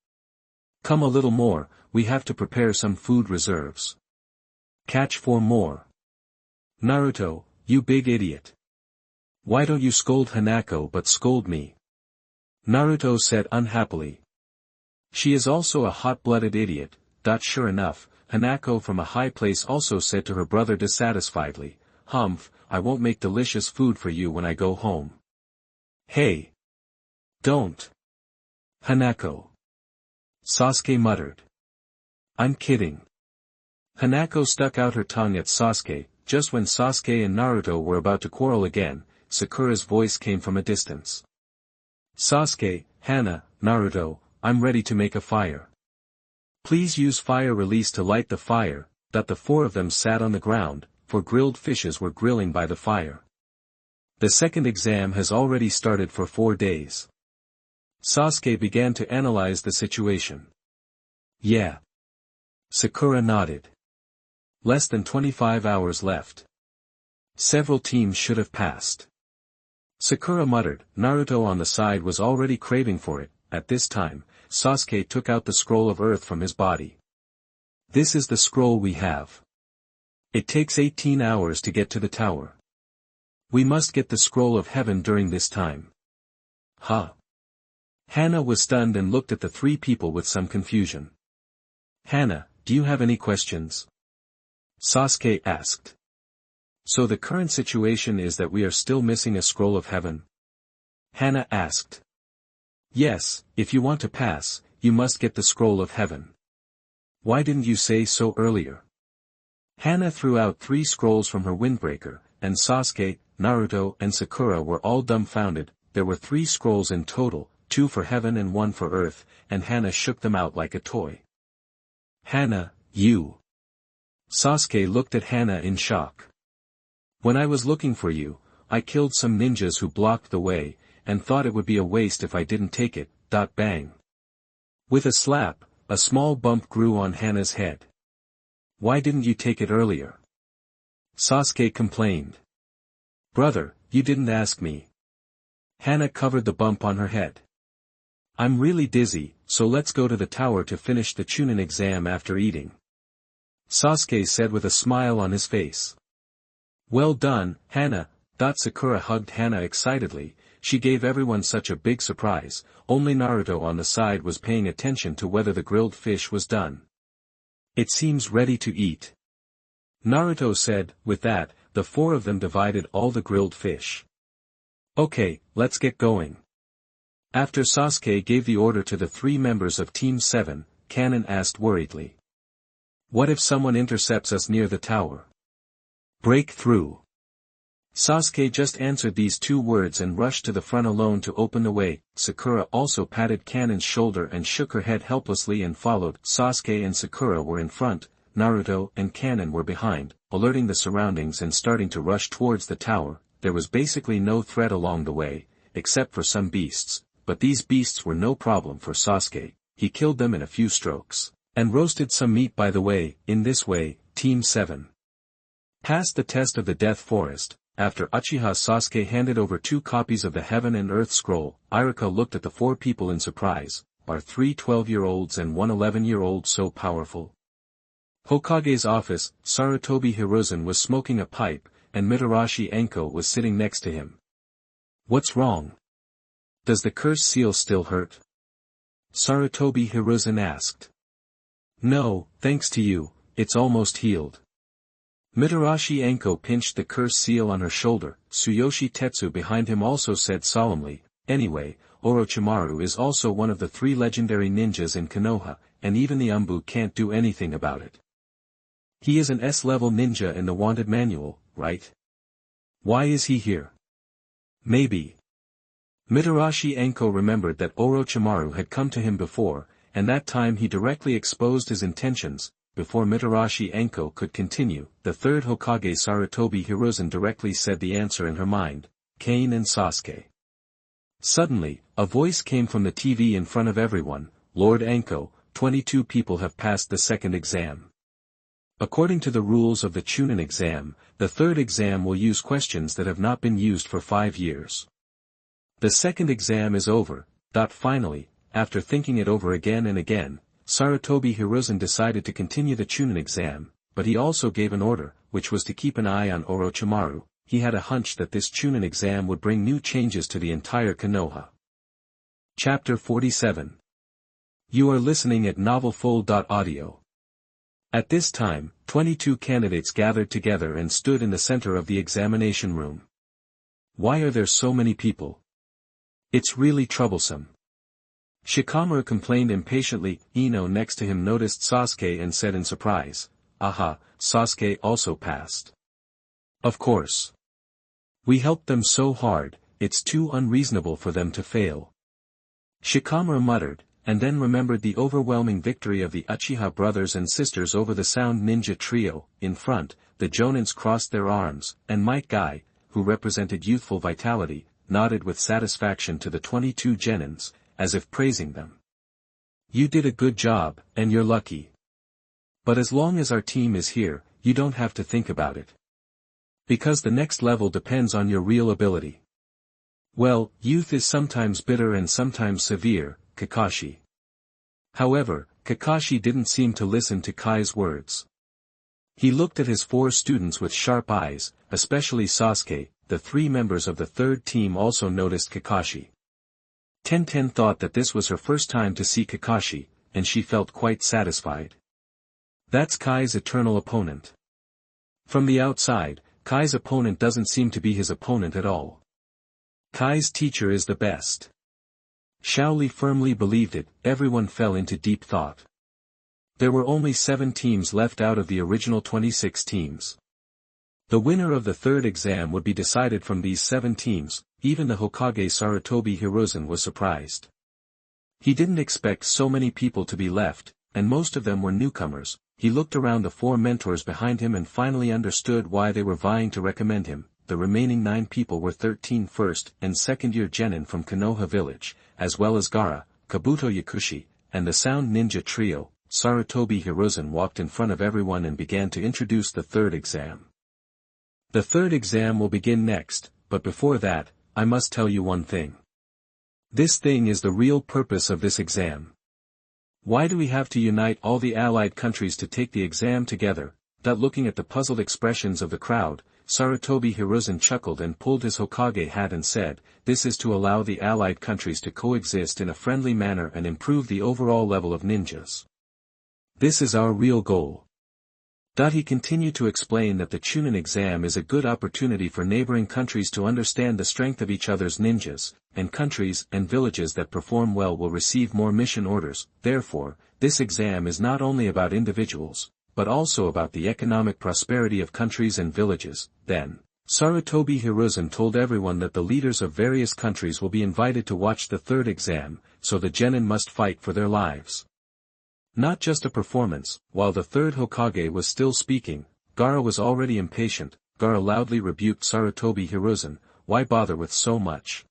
Come a little more, we have to prepare some food reserves. Catch 4 more. Naruto, you big idiot. Why don't you scold Hanako but scold me? Naruto said unhappily. She is also a hot-blooded idiot. Sure enough, Hanako from a high place also said to her brother dissatisfiedly, Humph, I won't make delicious food for you when I go home. Hey! Don't! Hanako! Sasuke muttered. I'm kidding. Hanako stuck out her tongue at Sasuke. Just when Sasuke and Naruto were about to quarrel again, Sakura's voice came from a distance. Sasuke, Hana, Naruto, I'm ready to make a fire. Please use fire release to light the fire. The 4 of them sat on the ground, for grilled fishes were grilling by the fire. The second exam has already started for 4 days. Sasuke began to analyze the situation. Yeah. Sakura nodded. Less than 25 hours left. Several teams should have passed. Sakura muttered. Naruto on the side was already craving for it. At this time, Sasuke took out the scroll of earth from his body. This is the scroll we have. It takes 18 hours to get to the tower. We must get the scroll of heaven during this time. Huh? Hana was stunned and looked at the 3 people with some confusion. Hana, do you have any questions? Sasuke asked. So the current situation is that we are still missing a scroll of heaven? Hana asked. Yes, if you want to pass, you must get the scroll of heaven. Why didn't you say so earlier? Hana threw out 3 scrolls from her windbreaker, and Sasuke, Naruto and Sakura were all dumbfounded. There were 3 scrolls in total, 2 for heaven and 1 for earth, and Hana shook them out like a toy. Hana, you. Sasuke looked at Hana in shock. When I was looking for you, I killed some ninjas who blocked the way, and thought it would be a waste if I didn't take it. Bang. With a slap, a small bump grew on Hana's head. Why didn't you take it earlier? Sasuke complained. Brother, you didn't ask me. Hana covered the bump on her head. I'm really dizzy, so let's go to the tower to finish the Chunin exam after eating. Sasuke said with a smile on his face. Well done, Hana. Sakura hugged Hana excitedly. She gave everyone such a big surprise. Only Naruto on the side was paying attention to whether the grilled fish was done. It seems ready to eat. Naruto said. With that, the 4 of them divided all the grilled fish. Okay, let's get going. After Sasuke gave the order to the 3 members of Team 7, Kanon asked worriedly. What if someone intercepts us near the tower? Break through. Sasuke just answered these 2 words and rushed to the front alone to open the way. Sakura also patted Kanon's shoulder and shook her head helplessly and followed. Sasuke and Sakura were in front, Naruto and Kanon were behind, alerting the surroundings and starting to rush towards the tower. There was basically no threat along the way, except for some beasts, but these beasts were no problem for Sasuke. He killed them in a few strokes, and roasted some meat by the way. In this way, Team 7 passed the test of the Death Forest. After Uchiha Sasuke handed over 2 copies of the Heaven and Earth Scroll, Iruka looked at the 4 people in surprise. Are 3 12-year-olds and 1 11-year-old so powerful? Hokage's office, Sarutobi Hiruzen was smoking a pipe, and Mitarashi Enko was sitting next to him. What's wrong? Does the curse seal still hurt? Sarutobi Hiruzen asked. No, thanks to you, it's almost healed. Mitarashi Enko pinched the curse seal on her shoulder. Tsuyoshi Tetsu behind him also said solemnly, anyway, Orochimaru is also one of the 3 legendary ninjas in Konoha, and even the Umbu can't do anything about it. He is an S-level ninja in the wanted manual, right? Why is he here? Maybe. Mitarashi Enko remembered that Orochimaru had come to him before, and that time he directly exposed his intentions. Before Mitarashi Enko could continue, the 3rd Hokage Sarutobi Hiruzen directly said the answer in her mind, Kane and Sasuke. Suddenly, a voice came from the TV in front of everyone, Lord Enko, 22 people have passed the 2nd exam. According to the rules of the Chunin exam, the 3rd exam will use questions that have not been used for 5 years. The 2nd exam is over. Finally, after thinking it over again and again, Sarutobi Hiruzen decided to continue the Chunin exam, but he also gave an order, which was to keep an eye on Orochimaru. He had a hunch that this Chunin exam would bring new changes to the entire Konoha. Chapter 47. You are listening at novelfull.audio. At this time, 22 candidates gathered together and stood in the center of the examination room. Why are there so many people? It's really troublesome. Shikamaru complained impatiently. Ino next to him noticed Sasuke and said in surprise, Aha, Sasuke also passed. Of course. We helped them so hard, it's too unreasonable for them to fail. Shikamaru muttered, and then remembered the overwhelming victory of the Uchiha brothers and sisters over the Sound Ninja trio. In front, the Jonins crossed their arms, and Might Guy, who represented youthful vitality, nodded with satisfaction to the 22 genins, as if praising them. You did a good job, and you're lucky. But as long as our team is here, you don't have to think about it. Because the next level depends on your real ability. Well, youth is sometimes bitter and sometimes severe, Kakashi. However, Kakashi didn't seem to listen to Kai's words. He looked at his 4 students with sharp eyes, especially Sasuke. The 3 members of the 3rd team also noticed Kakashi. Tenten thought that this was her first time to see Kakashi, and she felt quite satisfied. That's Kai's eternal opponent. From the outside, Kai's opponent doesn't seem to be his opponent at all. Kai's teacher is the best. Shaoli firmly believed it. Everyone fell into deep thought. There were only 7 teams left out of the original 26 teams. The winner of the third exam would be decided from these 7 teams. Even the Hokage Sarutobi Hiruzen was surprised. He didn't expect so many people to be left, and most of them were newcomers. He looked around the 4 mentors behind him and finally understood why they were vying to recommend him. The remaining 9 people were 13 first and second-year genin from Konoha village, as well as Gaara, Kabuto Yakushi, and the Sound Ninja trio. Sarutobi Hiruzen walked in front of everyone and began to introduce the third exam. The third exam will begin next, but before that, I must tell you one thing. This thing is the real purpose of this exam. Why do we have to unite all the allied countries to take the exam together? Looking at the puzzled expressions of the crowd, Sarutobi Hiruzen chuckled and pulled his Hokage hat and said, "This is to allow the allied countries to coexist in a friendly manner and improve the overall level of ninjas. This is our real goal." He continued to explain that the Chunin exam is a good opportunity for neighboring countries to understand the strength of each other's ninjas, and countries and villages that perform well will receive more mission orders. Therefore, this exam is not only about individuals, but also about the economic prosperity of countries and villages. Then, Sarutobi Hiruzen told everyone that the leaders of various countries will be invited to watch the third exam, so the genin must fight for their lives. Not just a performance. While the third Hokage was still speaking, Gaara was already impatient. Gaara loudly rebuked Sarutobi Hiruzen, "Why bother with so much?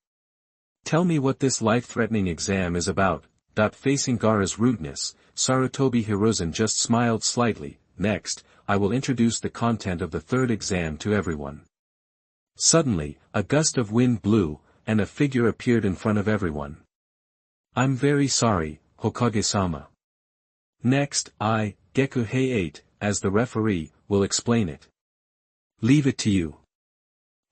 Tell me what this life-threatening exam is about." Facing Gaara's rudeness, Sarutobi Hiruzen just smiled slightly. "Next, I will introduce the content of the third exam to everyone." Suddenly, a gust of wind blew, and a figure appeared in front of everyone. "I'm very sorry, Hokage-sama. Next, I, Geku Hei-8, as the referee, will explain it. Leave it to you."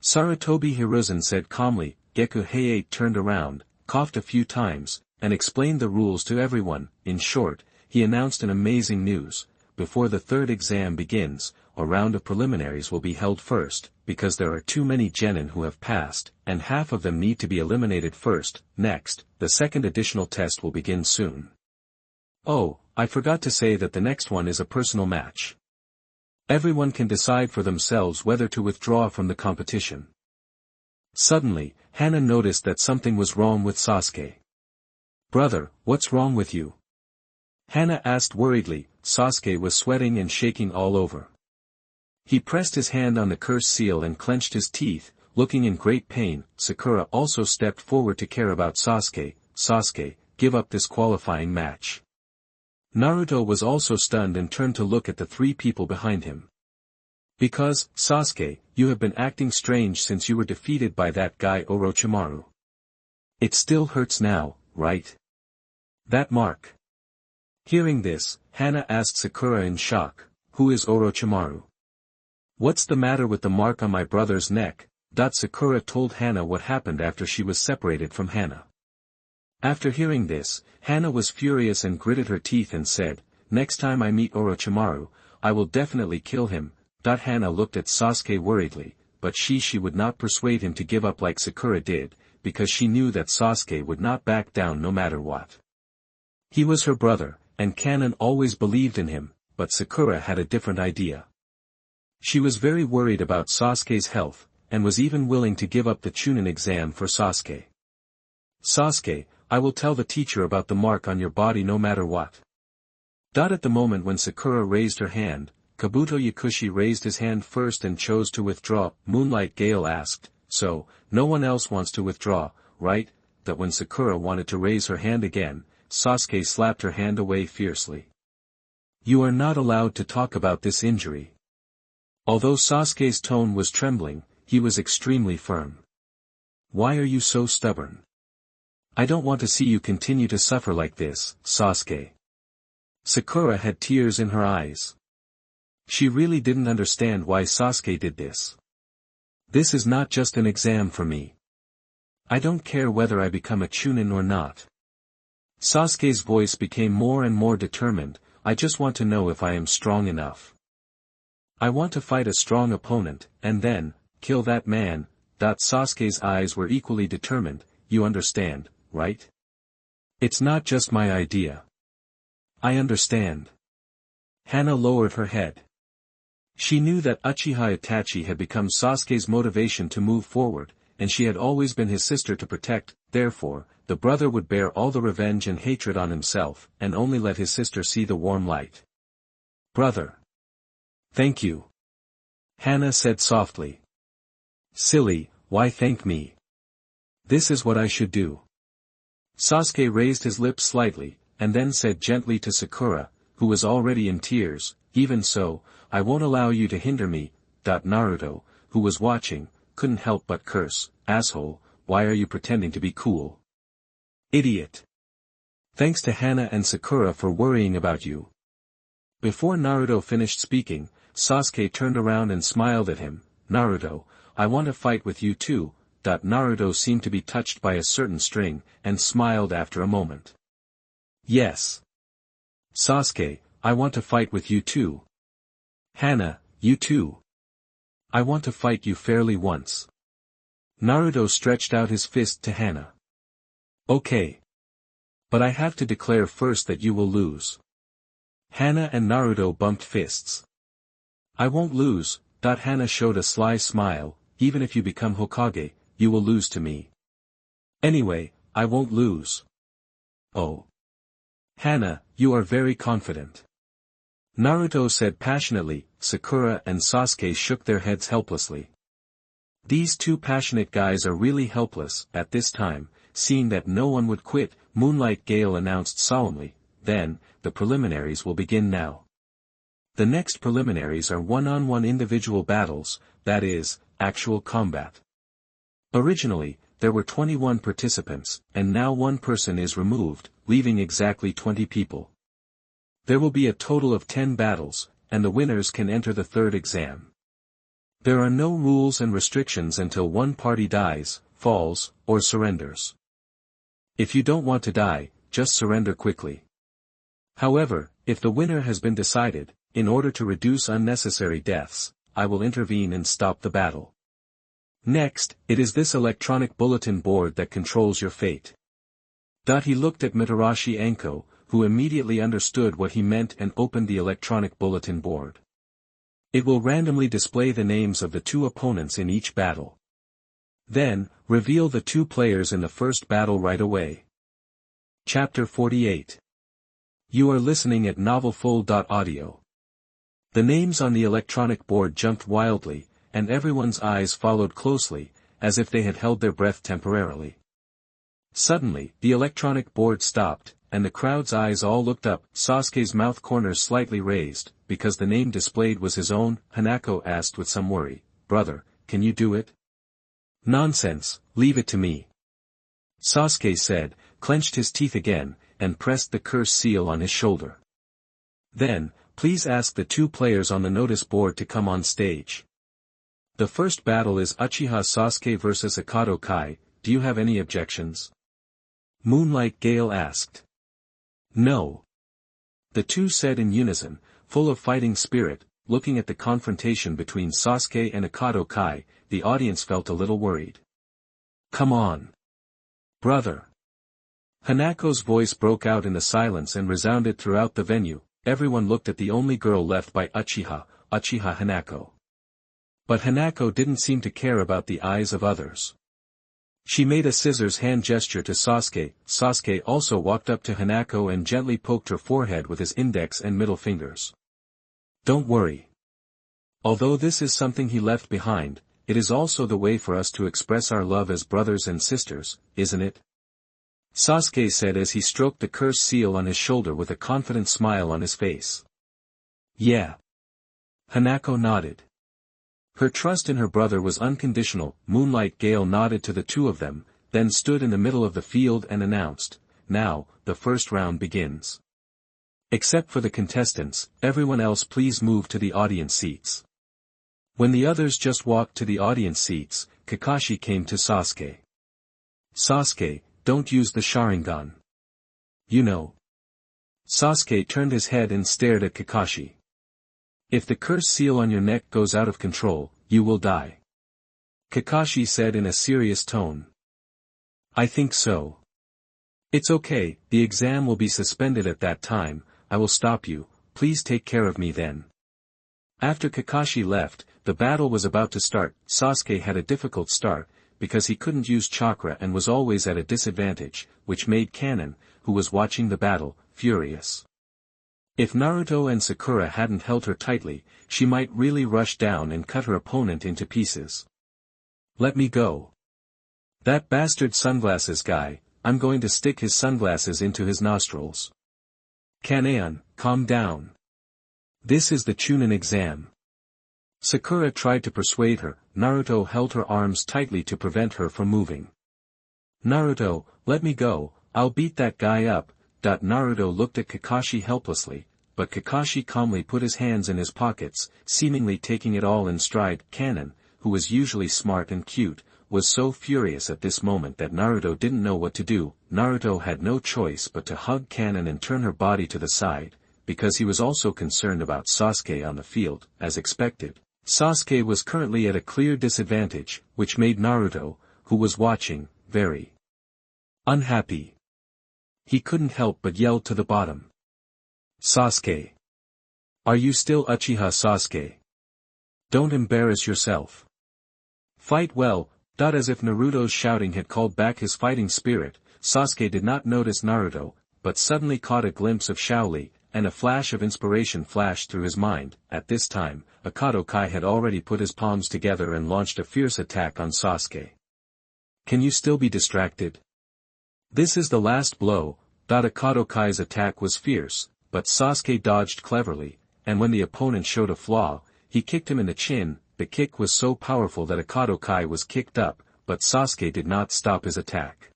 Sarutobi Hiruzen said calmly. Geku Hei-8 turned around, coughed a few times, and explained the rules to everyone. In short, he announced an amazing news. Before the third exam begins, a round of preliminaries will be held first, because there are too many genin who have passed, and half of them need to be eliminated first. Next, the second additional test will begin soon. Oh, I forgot to say that the next one is a personal match. Everyone can decide for themselves whether to withdraw from the competition. Suddenly, Hana noticed that something was wrong with Sasuke. "Brother, what's wrong with you?" Hana asked worriedly. Sasuke was sweating and shaking all over. He pressed his hand on the curse seal and clenched his teeth, looking in great pain. Sakura also stepped forward to care about Sasuke. "Sasuke, give up this qualifying match." Naruto was also stunned and turned to look at the 3 people behind him. "Because, Sasuke, you have been acting strange since you were defeated by that guy Orochimaru. It still hurts now, right? That mark." Hearing this, Hana asked Sakura in shock, "Who is Orochimaru? What's the matter with the mark on my brother's neck?" Sakura told Hana what happened after she was separated from Hana. After hearing this, Hana was furious and gritted her teeth and said, "Next time I meet Orochimaru, I will definitely kill him." Hana looked at Sasuke worriedly, but she would not persuade him to give up like Sakura did, because she knew that Sasuke would not back down no matter what. He was her brother, and Kanon always believed in him, but Sakura had a different idea. She was very worried about Sasuke's health, and was even willing to give up the Chunin exam for Sasuke. "Sasuke, I will tell the teacher about the mark on your body no matter what." At the moment when Sakura raised her hand, Kabuto Yakushi raised his hand first and chose to withdraw. Moonlight Gale asked, "So, no one else wants to withdraw, right?" When Sakura wanted to raise her hand again, Sasuke slapped her hand away fiercely. "You are not allowed to talk about this injury." Although Sasuke's tone was trembling, he was extremely firm. "Why are you so stubborn? I don't want to see you continue to suffer like this, Sasuke." Sakura had tears in her eyes. She really didn't understand why Sasuke did this. "This is not just an exam for me. I don't care whether I become a Chunin or not." Sasuke's voice became more and more determined. "I just want to know if I am strong enough. I want to fight a strong opponent, and then, kill that man." Sasuke's eyes were equally determined. "You understand, right?" It's not just my idea. I understand. Hana lowered her head. She knew that Uchiha Itachi had become Sasuke's motivation to move forward, and she had always been his sister to protect, therefore, the brother would bear all the revenge and hatred on himself, and only let his sister see the warm light. Brother. Thank you. Hana said softly. Silly, why thank me? This is what I should do. Sasuke raised his lips slightly, and then said gently to Sakura, who was already in tears, even so, I won't allow you to hinder me. Naruto, who was watching, couldn't help but curse, asshole, why are you pretending to be cool? Idiot. Thanks to Hana and Sakura for worrying about you. Before Naruto finished speaking, Sasuke turned around and smiled at him. Naruto, I want to fight with you too. Naruto seemed to be touched by a certain string, and smiled after a moment. Yes. Sasuke, I want to fight with you too. Hana, you too. I want to fight you fairly once. Naruto stretched out his fist to Hana. Okay. But I have to declare first that you will lose. Hana and Naruto bumped fists. I won't lose. Hana showed a sly smile, even if you become Hokage, you will lose to me. Anyway, I won't lose. Oh. Hana, you are very confident. Naruto said passionately. Sakura and Sasuke shook their heads helplessly. These two passionate guys are really helpless, at this time, seeing that no one would quit, Moonlight Gale announced solemnly, then, the preliminaries will begin now. The next preliminaries are one-on-one individual battles, that is, actual combat. Originally, there were 21 participants, and now one person is removed, leaving exactly 20 people. There will be a total of 10 battles, and the winners can enter the third exam. There are no rules and restrictions until one party dies, falls, or surrenders. If you don't want to die, just surrender quickly. However, if the winner has been decided, in order to reduce unnecessary deaths, I will intervene and stop the battle. Next, it is this electronic bulletin board that controls your fate. He looked at Mitarashi Anko, who immediately understood what he meant and opened the electronic bulletin board. It will randomly display the names of the two opponents in each battle. Then, reveal the two players in the first battle right away. Chapter 48. You are listening at novelfull.audio. The names on the electronic board jumped wildly, and everyone's eyes followed closely, as if they had held their breath temporarily. Suddenly, the electronic board stopped, and the crowd's eyes all looked up. Sasuke's mouth corners slightly raised, because the name displayed was his own. Hanako asked with some worry, Brother, can you do it? Nonsense, leave it to me. Sasuke said, clenched his teeth again, and pressed the curse seal on his shoulder. Then, please ask the two players on the notice board to come on stage. The first battle is Uchiha Sasuke vs Akato Kai. Do you have any objections? Moonlight Gale asked. No. The two said in unison, full of fighting spirit. Looking at the confrontation between Sasuke and Akato Kai, the audience felt a little worried. Come on. Brother. Hanako's voice broke out in the silence and resounded throughout the venue. Everyone looked at the only girl left by Uchiha Hanako. But Hanako didn't seem to care about the eyes of others. She made a scissors hand gesture to Sasuke. Sasuke also walked up to Hanako and gently poked her forehead with his index and middle fingers. Don't worry. Although this is something he left behind, it is also the way for us to express our love as brothers and sisters, isn't it? Sasuke said as he stroked the curse seal on his shoulder with a confident smile on his face. Yeah. Hanako nodded. Her trust in her brother was unconditional. Moonlight Gale nodded to the two of them, then stood in the middle of the field and announced, Now, the first round begins. Except for the contestants, everyone else please move to the audience seats. When the others just walked to the audience seats, Kakashi came to Sasuke. Sasuke, don't use the Sharingan. You know. Sasuke turned his head and stared at Kakashi. If the curse seal on your neck goes out of control, you will die. Kakashi said in a serious tone. I think so. It's okay, the exam will be suspended at that time, I will stop you, please take care of me then. After Kakashi left, the battle was about to start. Sasuke had a difficult start, because he couldn't use chakra and was always at a disadvantage, which made Kanon, who was watching the battle, furious. If Naruto and Sakura hadn't held her tightly, she might really rush down and cut her opponent into pieces. Let me go. That bastard sunglasses guy, I'm going to stick his sunglasses into his nostrils. Kanon, calm down. This is the Chunin exam. Sakura tried to persuade her. Naruto held her arms tightly to prevent her from moving. Naruto, let me go, I'll beat that guy up. Naruto looked at Kakashi helplessly, but Kakashi calmly put his hands in his pockets, seemingly taking it all in stride. Kanon, who was usually smart and cute, was so furious at this moment that Naruto didn't know what to do. Naruto had no choice but to hug Kanon and turn her body to the side, because he was also concerned about Sasuke on the field. As expected, Sasuke was currently at a clear disadvantage, which made Naruto, who was watching, very unhappy. He couldn't help but yell to the bottom. Sasuke! Are you still Uchiha Sasuke? Don't embarrass yourself. Fight well. As if Naruto's shouting had called back his fighting spirit, Sasuke did not notice Naruto, but suddenly caught a glimpse of Shaoli, and a flash of inspiration flashed through his mind. At this time, Akadokai had already put his palms together and launched a fierce attack on Sasuke. Can you still be distracted? This is the last blow. Akadokai's attack was fierce, but Sasuke dodged cleverly, and when the opponent showed a flaw, he kicked him in the chin. The kick was so powerful that Akadokai was kicked up, but Sasuke did not stop his attack.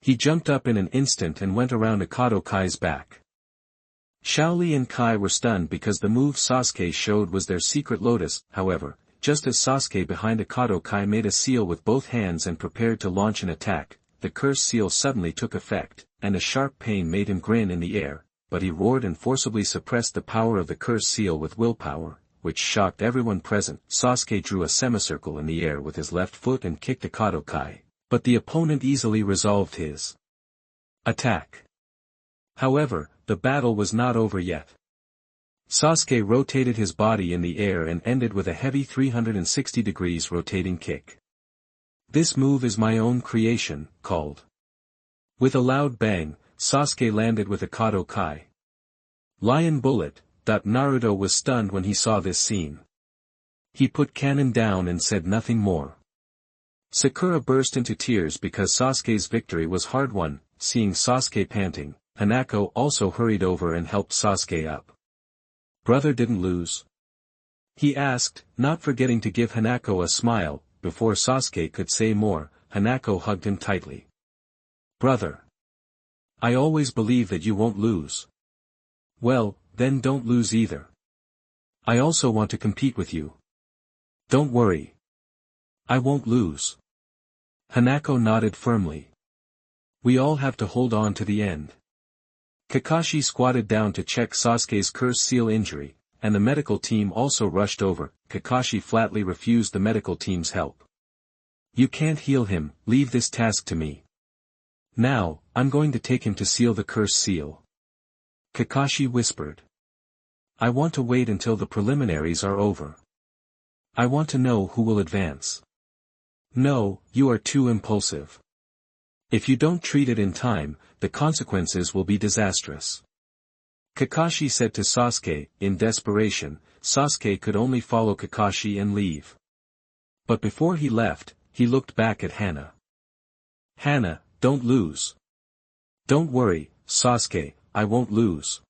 He jumped up in an instant and went around Akadokai's back. Shaoli and Kai were stunned because the move Sasuke showed was their secret lotus. However, just as Sasuke behind Akadokai made a seal with both hands and prepared to launch an attack, the curse seal suddenly took effect, and a sharp pain made him grin in the air, but he roared and forcibly suppressed the power of the curse seal with willpower, which shocked everyone present. Sasuke drew a semicircle in the air with his left foot and kicked Akadokai, but the opponent easily resolved his attack. However, the battle was not over yet. Sasuke rotated his body in the air and ended with a heavy 360 degrees rotating kick. This move is my own creation, called. With a loud bang, Sasuke landed with Akadokai. Lion bullet. Naruto was stunned when he saw this scene. He put Kanon down and said nothing more. Sakura burst into tears because Sasuke's victory was hard-won. Seeing Sasuke panting, Hanako also hurried over and helped Sasuke up. Brother didn't lose? He asked, not forgetting to give Hanako a smile. Before Sasuke could say more, Hanako hugged him tightly. Brother! I always believe that you won't lose. Well, then don't lose either. I also want to compete with you. Don't worry. I won't lose. Hanako nodded firmly. We all have to hold on to the end. Kakashi squatted down to check Sasuke's curse seal injury, and the medical team also rushed over. Kakashi flatly refused the medical team's help. You can't heal him, leave this task to me. Now, I'm going to take him to seal the curse seal. Kakashi whispered. I want to wait until the preliminaries are over. I want to know who will advance. No, you are too impulsive. If you don't treat it in time, the consequences will be disastrous. Kakashi said to Sasuke. In desperation, Sasuke could only follow Kakashi and leave. But before he left, he looked back at Hana. Hana, don't lose. Don't worry, Sasuke, I won't lose.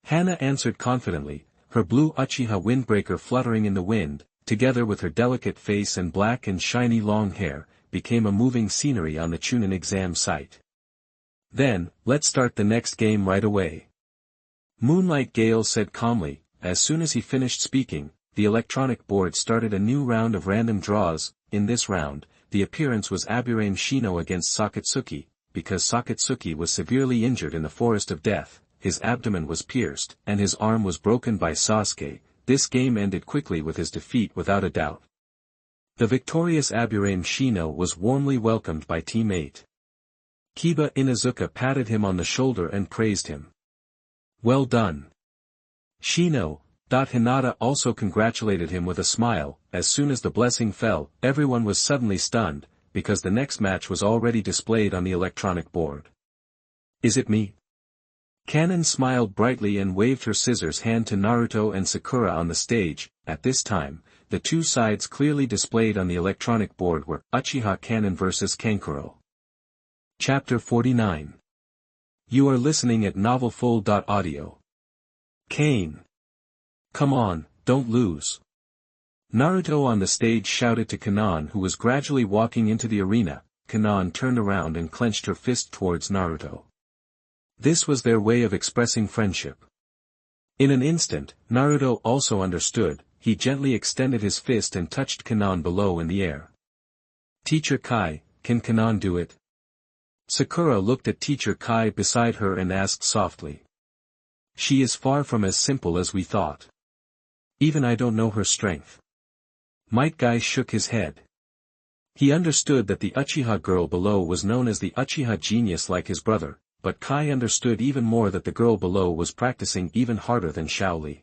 Hana answered confidently, her blue Uchiha windbreaker fluttering in the wind, together with her delicate face and black and shiny long hair, became a moving scenery on the Chunin exam site. Then, let's start the next game right away. Moonlight Gale said calmly. As soon as he finished speaking, the electronic board started a new round of random draws. In this round, the appearance was Aburame Shino against Sakatsuki, because Sakatsuki was severely injured in the Forest of Death. His abdomen was pierced, and his arm was broken by Sasuke. This game ended quickly with his defeat without a doubt. The victorious Aburame Shino was warmly welcomed by Team 8. Kiba Inuzuka patted him on the shoulder and praised him. Well done. Shino. Hinata also congratulated him with a smile. As soon as the blessing fell, everyone was suddenly stunned, because the next match was already displayed on the electronic board. Is it me? Kanon smiled brightly and waved her scissors hand to Naruto and Sakura on the stage. At this time, the two sides clearly displayed on the electronic board were Uchiha Kanon vs Kankuro. Chapter 49. You are listening at novelfull.audio. Kane. Come on, don't lose. Naruto on the stage shouted to Kanon, who was gradually walking into the arena. Kanon turned around and clenched her fist towards Naruto. This was their way of expressing friendship. In an instant, Naruto also understood. He gently extended his fist and touched Kanon below in the air. Teacher Kai, can Kanon do it? Sakura looked at Teacher Kai beside her and asked softly. She is far from as simple as we thought. Even I don't know her strength. Might Guy shook his head. He understood that the Uchiha girl below was known as the Uchiha genius like his brother, but Kai understood even more that the girl below was practicing even harder than Shaoli.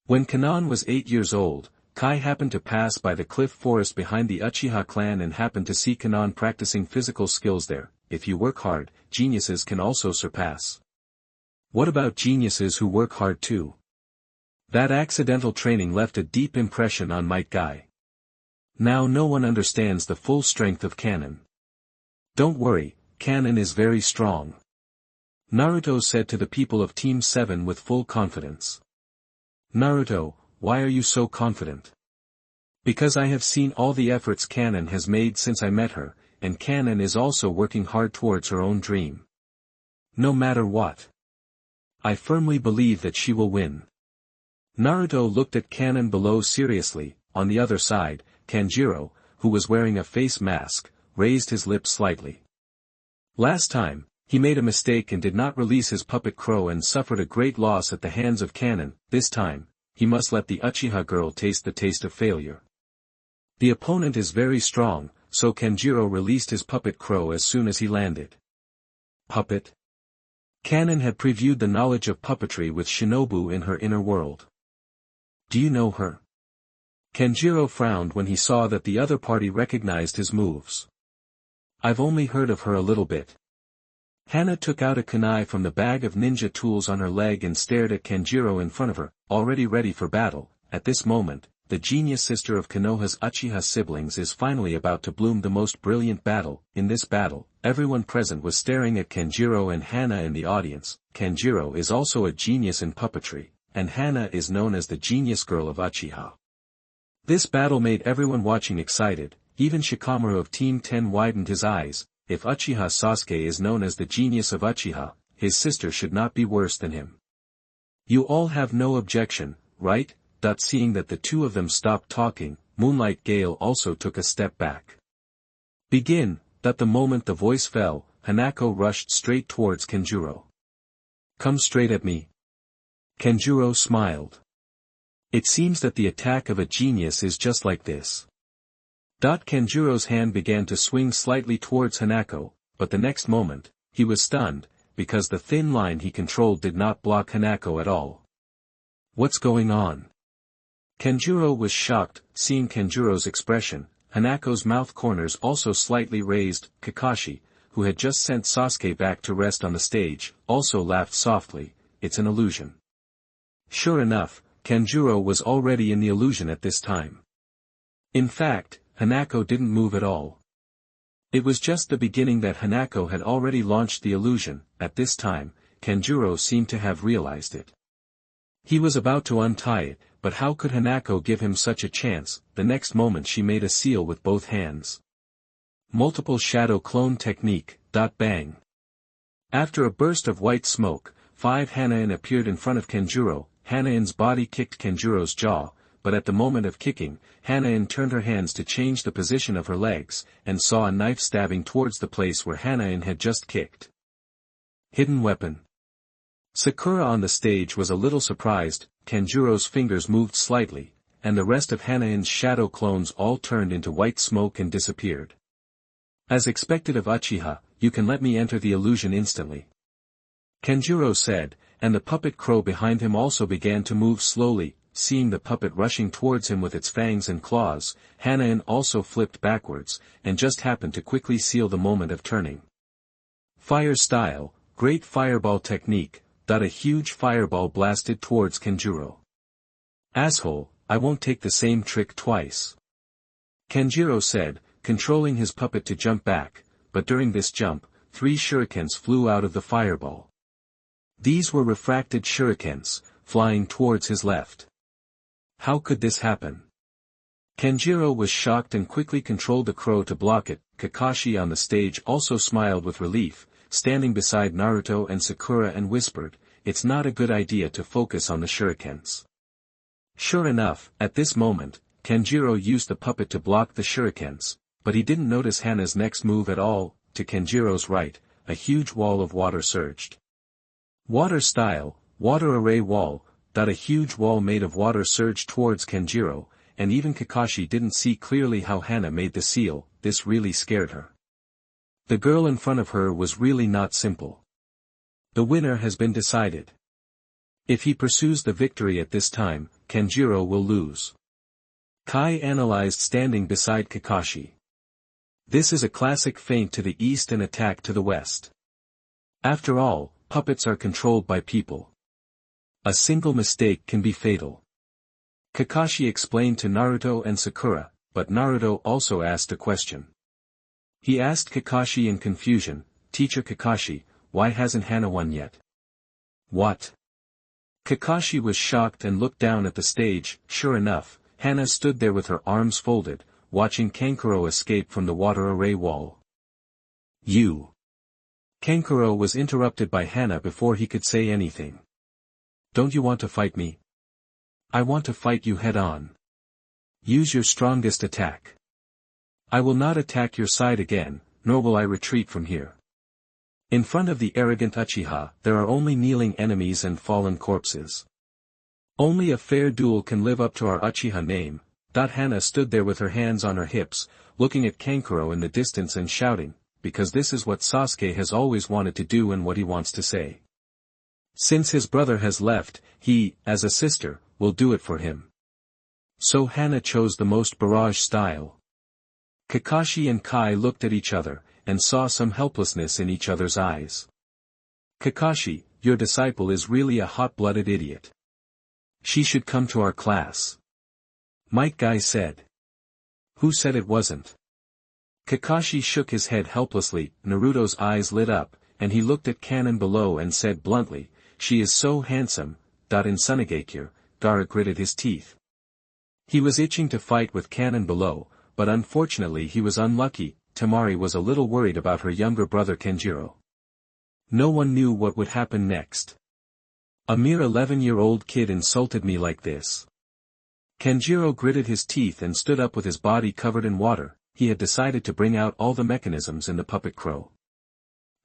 When Kanon was 8 years old, Kai happened to pass by the cliff forest behind the Uchiha clan and happened to see Kanon practicing physical skills there. If you work hard, geniuses can also surpass. What about geniuses who work hard too? That accidental training left a deep impression on Might Guy. Now no one understands the full strength of Kanon. Don't worry, Kanon is very strong. Naruto said to the people of Team 7 with full confidence. Naruto, why are you so confident? Because I have seen all the efforts Kanon has made since I met her, and Kanon is also working hard towards her own dream. No matter what. I firmly believe that she will win. Naruto looked at Kanon below seriously. On the other side, Kanjiro, who was wearing a face mask, raised his lips slightly. Last time, he made a mistake and did not release his puppet crow and suffered a great loss at the hands of Kanon. This time, he must let the Uchiha girl taste the taste of failure. The opponent is very strong, so Kanjiro released his puppet crow as soon as he landed. Puppet? Kanon had previewed the knowledge of puppetry with Shinobu in her inner world. Do you know her? Kanjiro frowned when he saw that the other party recognized his moves. I've only heard of her a little bit. Hana took out a kunai from the bag of ninja tools on her leg and stared at Kanjiro in front of her, already ready for battle. At this moment, the genius sister of Konoha's Uchiha siblings is finally about to bloom the most brilliant battle. In this battle, everyone present was staring at Kanjiro and Hana in the audience. Kanjiro is also a genius in puppetry, and Hana is known as the genius girl of Uchiha. This battle made everyone watching excited. Even Shikamaru of Team 10 widened his eyes. If Uchiha Sasuke is known as the genius of Uchiha, his sister should not be worse than him. You all have no objection, right? Seeing that the two of them stopped talking, Moonlight Gale also took a step back. Begin. The moment the voice fell, Hanako rushed straight towards Kanjuro. Come straight at me. Kanjuro smiled. It seems that the attack of a genius is just like this. Kanjuro's hand began to swing slightly towards Hanako, but the next moment, he was stunned, because the thin line he controlled did not block Hanako at all. What's going on? Kanjuro was shocked. Seeing Kanjuro's expression, Hanako's mouth corners also slightly raised. Kakashi, who had just sent Sasuke back to rest on the stage, also laughed softly. It's an illusion. Sure enough, Kanjuro was already in the illusion at this time. In fact, Hanako didn't move at all. It was just the beginning that Hanako had already launched the illusion. At this time, Kanjuro seemed to have realized it. He was about to untie it, but how could Hanako give him such a chance? The next moment she made a seal with both hands. Multiple shadow clone technique. Bang. After a burst of white smoke, 5 Hanain appeared in front of Kanjuro. Hanain's body kicked Kanjuro's jaw, but at the moment of kicking, Hanain turned her hands to change the position of her legs, and saw a knife stabbing towards the place where Hanain had just kicked. Hidden weapon. Sakura on the stage was a little surprised. Kanjuro's fingers moved slightly, and the rest of Hanain's shadow clones all turned into white smoke and disappeared. As expected of Uchiha, you can let me enter the illusion instantly. Kenjiro said, and the puppet crow behind him also began to move slowly. Seeing the puppet rushing towards him with its fangs and claws, Hanain also flipped backwards, and just happened to quickly seal the moment of turning. Fire style, great fireball technique, a huge fireball blasted towards Kenjiro. Asshole, I won't take the same trick twice. Kenjiro said, controlling his puppet to jump back, but during this jump, 3 shurikens flew out of the fireball. These were refracted shurikens, flying towards his left. How could this happen? Kenjiro was shocked and quickly controlled the crow to block it. Kakashi on the stage also smiled with relief, standing beside Naruto and Sakura, and whispered, "It's not a good idea to focus on the shurikens." Sure enough, at this moment, Kenjiro used the puppet to block the shurikens, but he didn't notice Hana's next move at all. To Kenjiro's right, a huge wall of water surged. Water style, water array wall, a huge wall made of water surged towards Kenjiro, and even Kakashi didn't see clearly how Hana made the seal. This really scared her. The girl in front of her was really not simple. The winner has been decided. If he pursues the victory at this time, Kenjiro will lose. Kai analyzed standing beside Kakashi. This is a classic feint to the east and attack to the west. After all, puppets are controlled by people. A single mistake can be fatal. Kakashi explained to Naruto and Sakura, but Naruto also asked a question. He asked Kakashi in confusion, "Teacher Kakashi, why hasn't Hana won yet?" What? Kakashi was shocked and looked down at the stage. Sure enough, Hana stood there with her arms folded, watching Kankuro escape from the water array wall. You! Kankuro was interrupted by Hana before he could say anything. Don't you want to fight me? I want to fight you head-on. Use your strongest attack. I will not attack your side again, nor will I retreat from here. In front of the arrogant Uchiha, there are only kneeling enemies and fallen corpses. Only a fair duel can live up to our Uchiha name. Hana stood there with her hands on her hips, looking at Kankuro in the distance and shouting, because this is what Sasuke has always wanted to do and what he wants to say. Since his brother has left, he, as a sister, will do it for him. So Hana chose the most barrage style. Kakashi and Kai looked at each other, and saw some helplessness in each other's eyes. Kakashi, your disciple is really a hot-blooded idiot. She should come to our class. Might Guy said. Who said it wasn't? Kakashi shook his head helplessly. Naruto's eyes lit up, and he looked at Kanon below and said bluntly, "She is so handsome." In Mangekyo, Gaara gritted his teeth. He was itching to fight with Kanon below, but unfortunately he was unlucky. Temari was a little worried about her younger brother Kenjiro. No one knew what would happen next. A mere 11-year-old kid insulted me like this. Kenjiro gritted his teeth and stood up with his body covered in water. He had decided to bring out all the mechanisms in the puppet crow.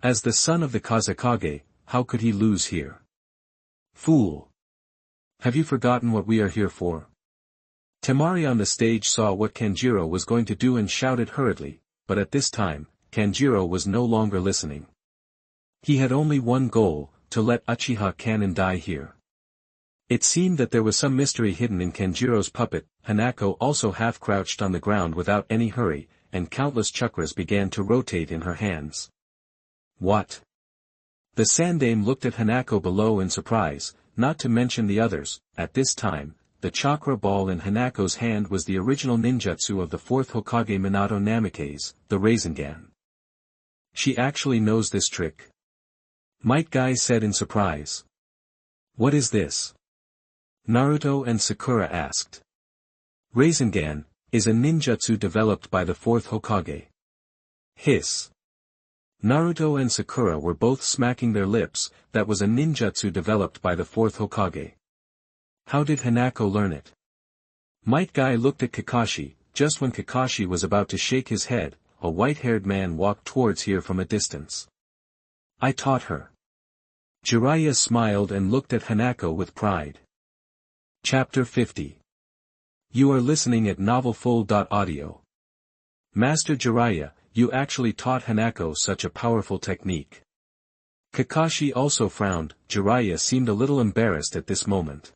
As the son of the Kazekage, how could he lose here? Fool! Have you forgotten what we are here for? Temari on the stage saw what Kenjiro was going to do and shouted hurriedly, but at this time, Kenjiro was no longer listening. He had only one goal, to let Uchiha Kanon die here. It seemed that there was some mystery hidden in Kenjiro's puppet. Hanako also half-crouched on the ground without any hurry, and countless chakras began to rotate in her hands. What? The Sandaime looked at Hanako below in surprise, not to mention the others. At this time, the chakra ball in Hanako's hand was the original ninjutsu of the 4th Hokage Minato Namikaze, the Rasengan. She actually knows this trick. Might Guy said in surprise. What is this? Naruto and Sakura asked. Rasengan is a ninjutsu developed by the 4th Hokage. Hiss. Naruto and Sakura were both smacking their lips. That was a ninjutsu developed by the 4th Hokage. How did Hanako learn it? Might Guy looked at Kakashi. Just when Kakashi was about to shake his head, a white-haired man walked towards here from a distance. I taught her. Jiraiya smiled and looked at Hanako with pride. Chapter 50. You are listening at novelfull.audio. Master Jiraiya, you actually taught Hanako such a powerful technique. Kakashi also frowned. Jiraiya seemed a little embarrassed at this moment.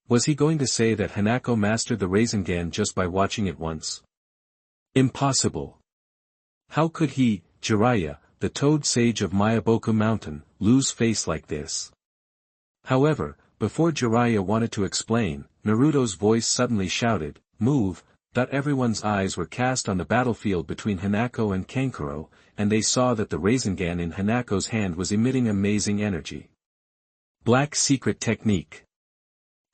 Was he going to say that Hanako mastered the Rasengan just by watching it once? Impossible. How could he, Jiraiya, the Toad Sage of Mayaboku Mountain, lose face like this? However, before Jiraiya wanted to explain, Naruto's voice suddenly shouted, "Move!" Everyone's eyes were cast on the battlefield between Hanako and Kankuro, and they saw that the Rasengan in Hanako's hand was emitting amazing energy. Black Secret Technique.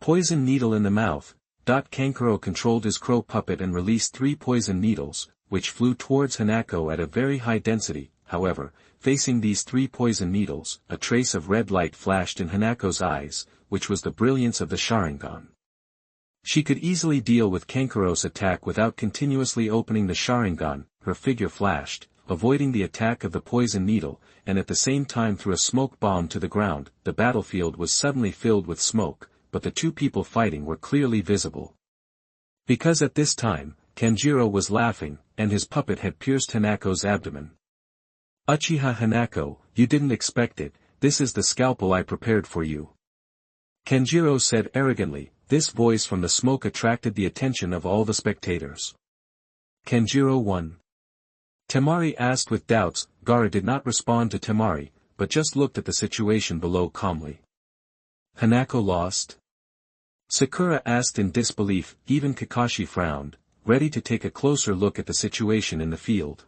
Poison Needle in the Mouth. Kankuro controlled his crow puppet and released 3 poison needles, which flew towards Hanako at a very high density. However, facing these 3 poison needles, a trace of red light flashed in Hanako's eyes, which was the brilliance of the Sharingan. She could easily deal with Kankuro's attack without continuously opening the Sharingan. Her figure flashed, avoiding the attack of the poison needle, and at the same time threw a smoke bomb to the ground. The battlefield was suddenly filled with smoke, but the 2 people fighting were clearly visible. Because at this time, Kanjiro was laughing, and his puppet had pierced Hanako's abdomen. "Uchiha Hanako, you didn't expect it, this is the scalpel I prepared for you," Kanjiro said arrogantly. This voice from the smoke attracted the attention of all the spectators. Kanjiro won? Temari asked with doubts. Gaara did not respond to Temari, but just looked at the situation below calmly. Hanako lost? Sakura asked in disbelief. Even Kakashi frowned, ready to take a closer look at the situation in the field.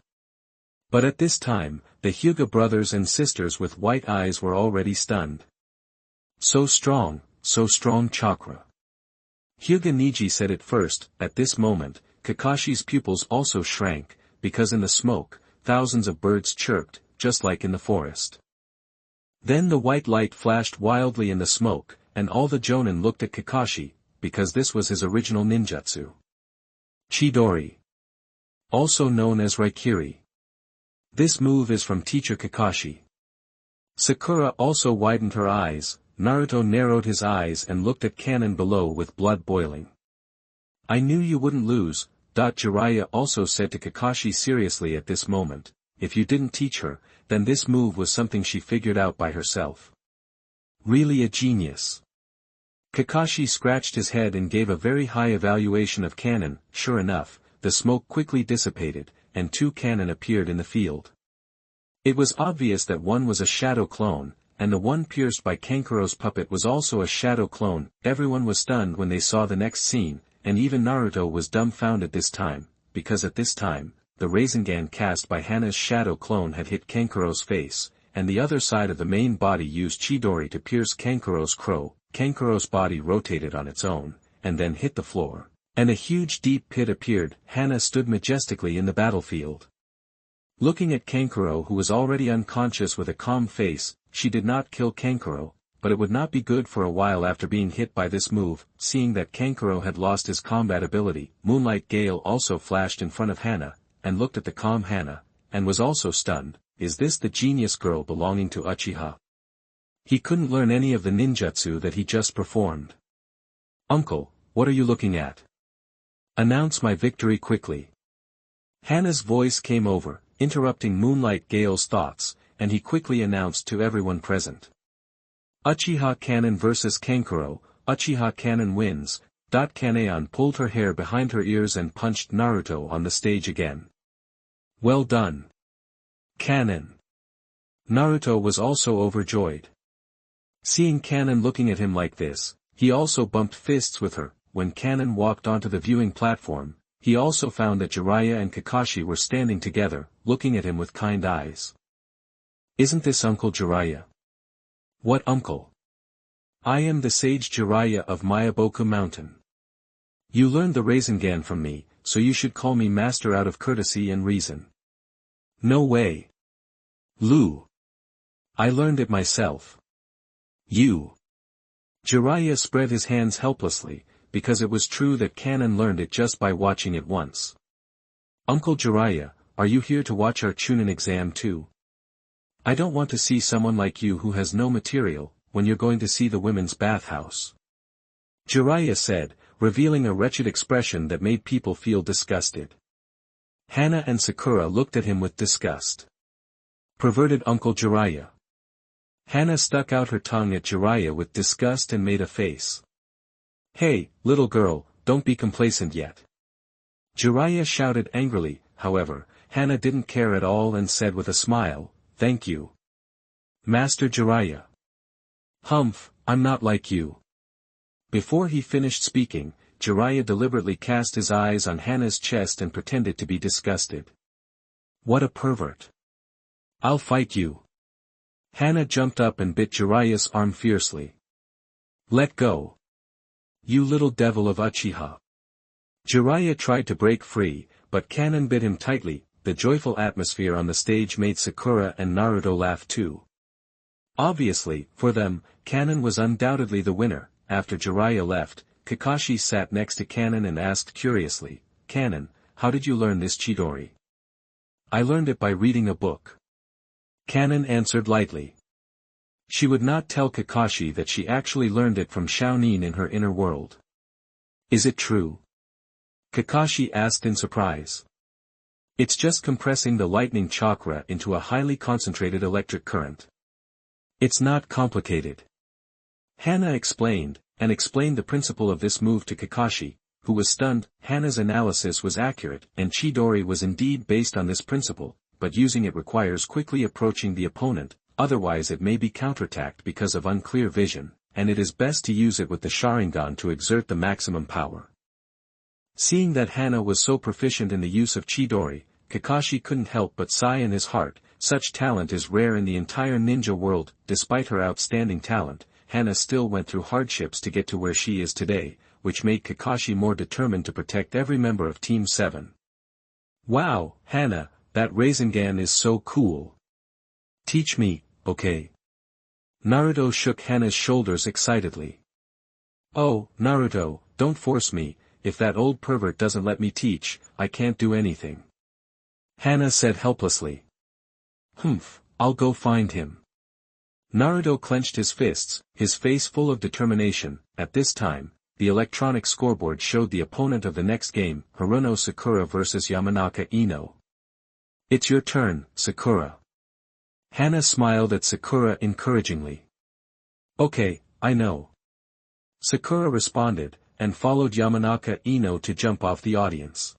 But at this time, the Hyuga brothers and sisters with white eyes were already stunned. So strong chakra. Hyuga Niji said it first. At this moment, Kakashi's pupils also shrank, because in the smoke, thousands of birds chirped, just like in the forest. Then the white light flashed wildly in the smoke, and all the Jonin looked at Kakashi, because this was his original ninjutsu. Chidori. Also known as Raikiri. This move is from teacher Kakashi. Sakura also widened her eyes. Naruto narrowed his eyes and looked at Kanon below with blood boiling. "I knew you wouldn't lose," Jiraiya also said to Kakashi seriously at this moment. "If you didn't teach her, then this move was something she figured out by herself. Really a genius." Kakashi scratched his head and gave a very high evaluation of Kanon. Sure enough, the smoke quickly dissipated, and 2 Kanon appeared in the field. It was obvious that one was a shadow clone, and the one pierced by Kankuro's puppet was also a shadow clone. Everyone was stunned when they saw the next scene, and even Naruto was dumbfounded this time, because at this time, the Rasengan cast by Hana's shadow clone had hit Kankuro's face, and the other side of the main body used Chidori to pierce Kankuro's crow. Kankuro's body rotated on its own, and then hit the floor, and a huge deep pit appeared. Hana stood majestically in the battlefield. Looking at Kankuro, who was already unconscious with a calm face, she did not kill Kankuro, but it would not be good for a while after being hit by this move. Seeing that Kankuro had lost his combat ability, Moonlight Gale also flashed in front of Hana, and looked at the calm Hana, and was also stunned. Is this the genius girl belonging to Uchiha? He couldn't learn any of the ninjutsu that he just performed. "Uncle, what are you looking at? Announce my victory quickly." Hana's voice came over, interrupting Moonlight Gale's thoughts, and he quickly announced to everyone present. "Uchiha Kanon vs Kankuro, Uchiha Kanon wins." Kanon pulled her hair behind her ears and punched Naruto on the stage again. "Well done, Kanon." Naruto was also overjoyed. Seeing Kanon looking at him like this, he also bumped fists with her. When Kanon walked onto the viewing platform, he also found that Jiraiya and Kakashi were standing together, looking at him with kind eyes. "Isn't this Uncle Jiraiya?" "What uncle?" "I am the sage Jiraiya of Mayaboku Mountain. You learned the Rasengan from me, so you should call me master out of courtesy and reason." "No way. Lu. I learned it myself." "You." Jiraiya spread his hands helplessly, because it was true that Kanon learned it just by watching it once. "Uncle Jiraiya, are you here to watch our Chunin exam too? I don't want to see someone like you who has no material, when you're going to see the women's bathhouse," Jiraiya said, revealing a wretched expression that made people feel disgusted. Hana and Sakura looked at him with disgust. Perverted Uncle Jiraiya. Hana stuck out her tongue at Jiraiya with disgust and made a face. Hey, little girl, don't be complacent yet. Jiraiya shouted angrily. However, Hana didn't care at all and said with a smile, thank you, Master Jiraiya. Humph, I'm not like you. Before he finished speaking, Jiraiya deliberately cast his eyes on Hana's chest and pretended to be disgusted. What a pervert. I'll fight you. Hana jumped up and bit Jiraiya's arm fiercely. Let go. You little devil of Uchiha. Jiraiya tried to break free, but Kanon bit him tightly. The joyful atmosphere on the stage made Sakura and Naruto laugh too. Obviously, for them, Kanon was undoubtedly the winner. After Jiraiya left, Kakashi sat next to Kanon and asked curiously, Kanon, how did you learn this Chidori? I learned it by reading a book. Kanon answered lightly. She would not tell Kakashi that she actually learned it from Shaonin in her inner world. Is it true? Kakashi asked in surprise. It's just compressing the lightning chakra into a highly concentrated electric current. It's not complicated. Hana explained the principle of this move to Kakashi, who was stunned. Hana's analysis was accurate, and Chidori was indeed based on this principle, but using it requires quickly approaching the opponent, otherwise it may be counterattacked because of unclear vision, and it is best to use it with the Sharingan to exert the maximum power. Seeing that Hana was so proficient in the use of Chidori, Kakashi couldn't help but sigh in his heart. Such talent is rare in the entire ninja world. Despite her outstanding talent, Hana still went through hardships to get to where she is today, which made Kakashi more determined to protect every member of Team 7. Wow, Hana, that Rasengan is so cool. Teach me, okay? Naruto shook Hana's shoulders excitedly. Oh, Naruto, don't force me. If that old pervert doesn't let me teach, I can't do anything. Hana said helplessly. Humph, I'll go find him. Naruto clenched his fists, his face full of determination. At this time, the electronic scoreboard showed the opponent of the next game, Haruno Sakura vs Yamanaka Ino. It's your turn, Sakura. Hana smiled at Sakura encouragingly. Okay, I know. Sakura responded, and followed Yamanaka Ino to jump off the audience.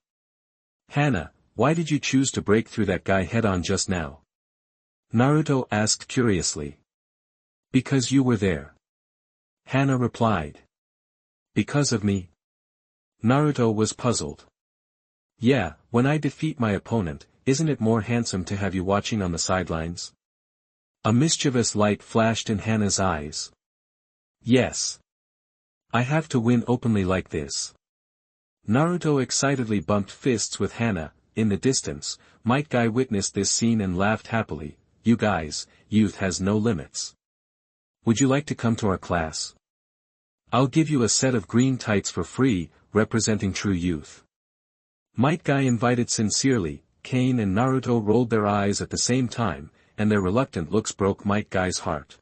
Hana, why did you choose to break through that guy head-on just now? Naruto asked curiously. Because you were there. Hana replied. Because of me? Naruto was puzzled. Yeah, when I defeat my opponent, isn't it more handsome to have you watching on the sidelines? A mischievous light flashed in Hana's eyes. Yes. I have to win openly like this. Naruto excitedly bumped fists with Hana. In the distance, Might Guy witnessed this scene and laughed happily. You guys, youth has no limits. Would you like to come to our class? I'll give you a set of green tights for free, representing true youth. Might Guy invited sincerely. Kane and Naruto rolled their eyes at the same time, and their reluctant looks broke Might Guy's heart.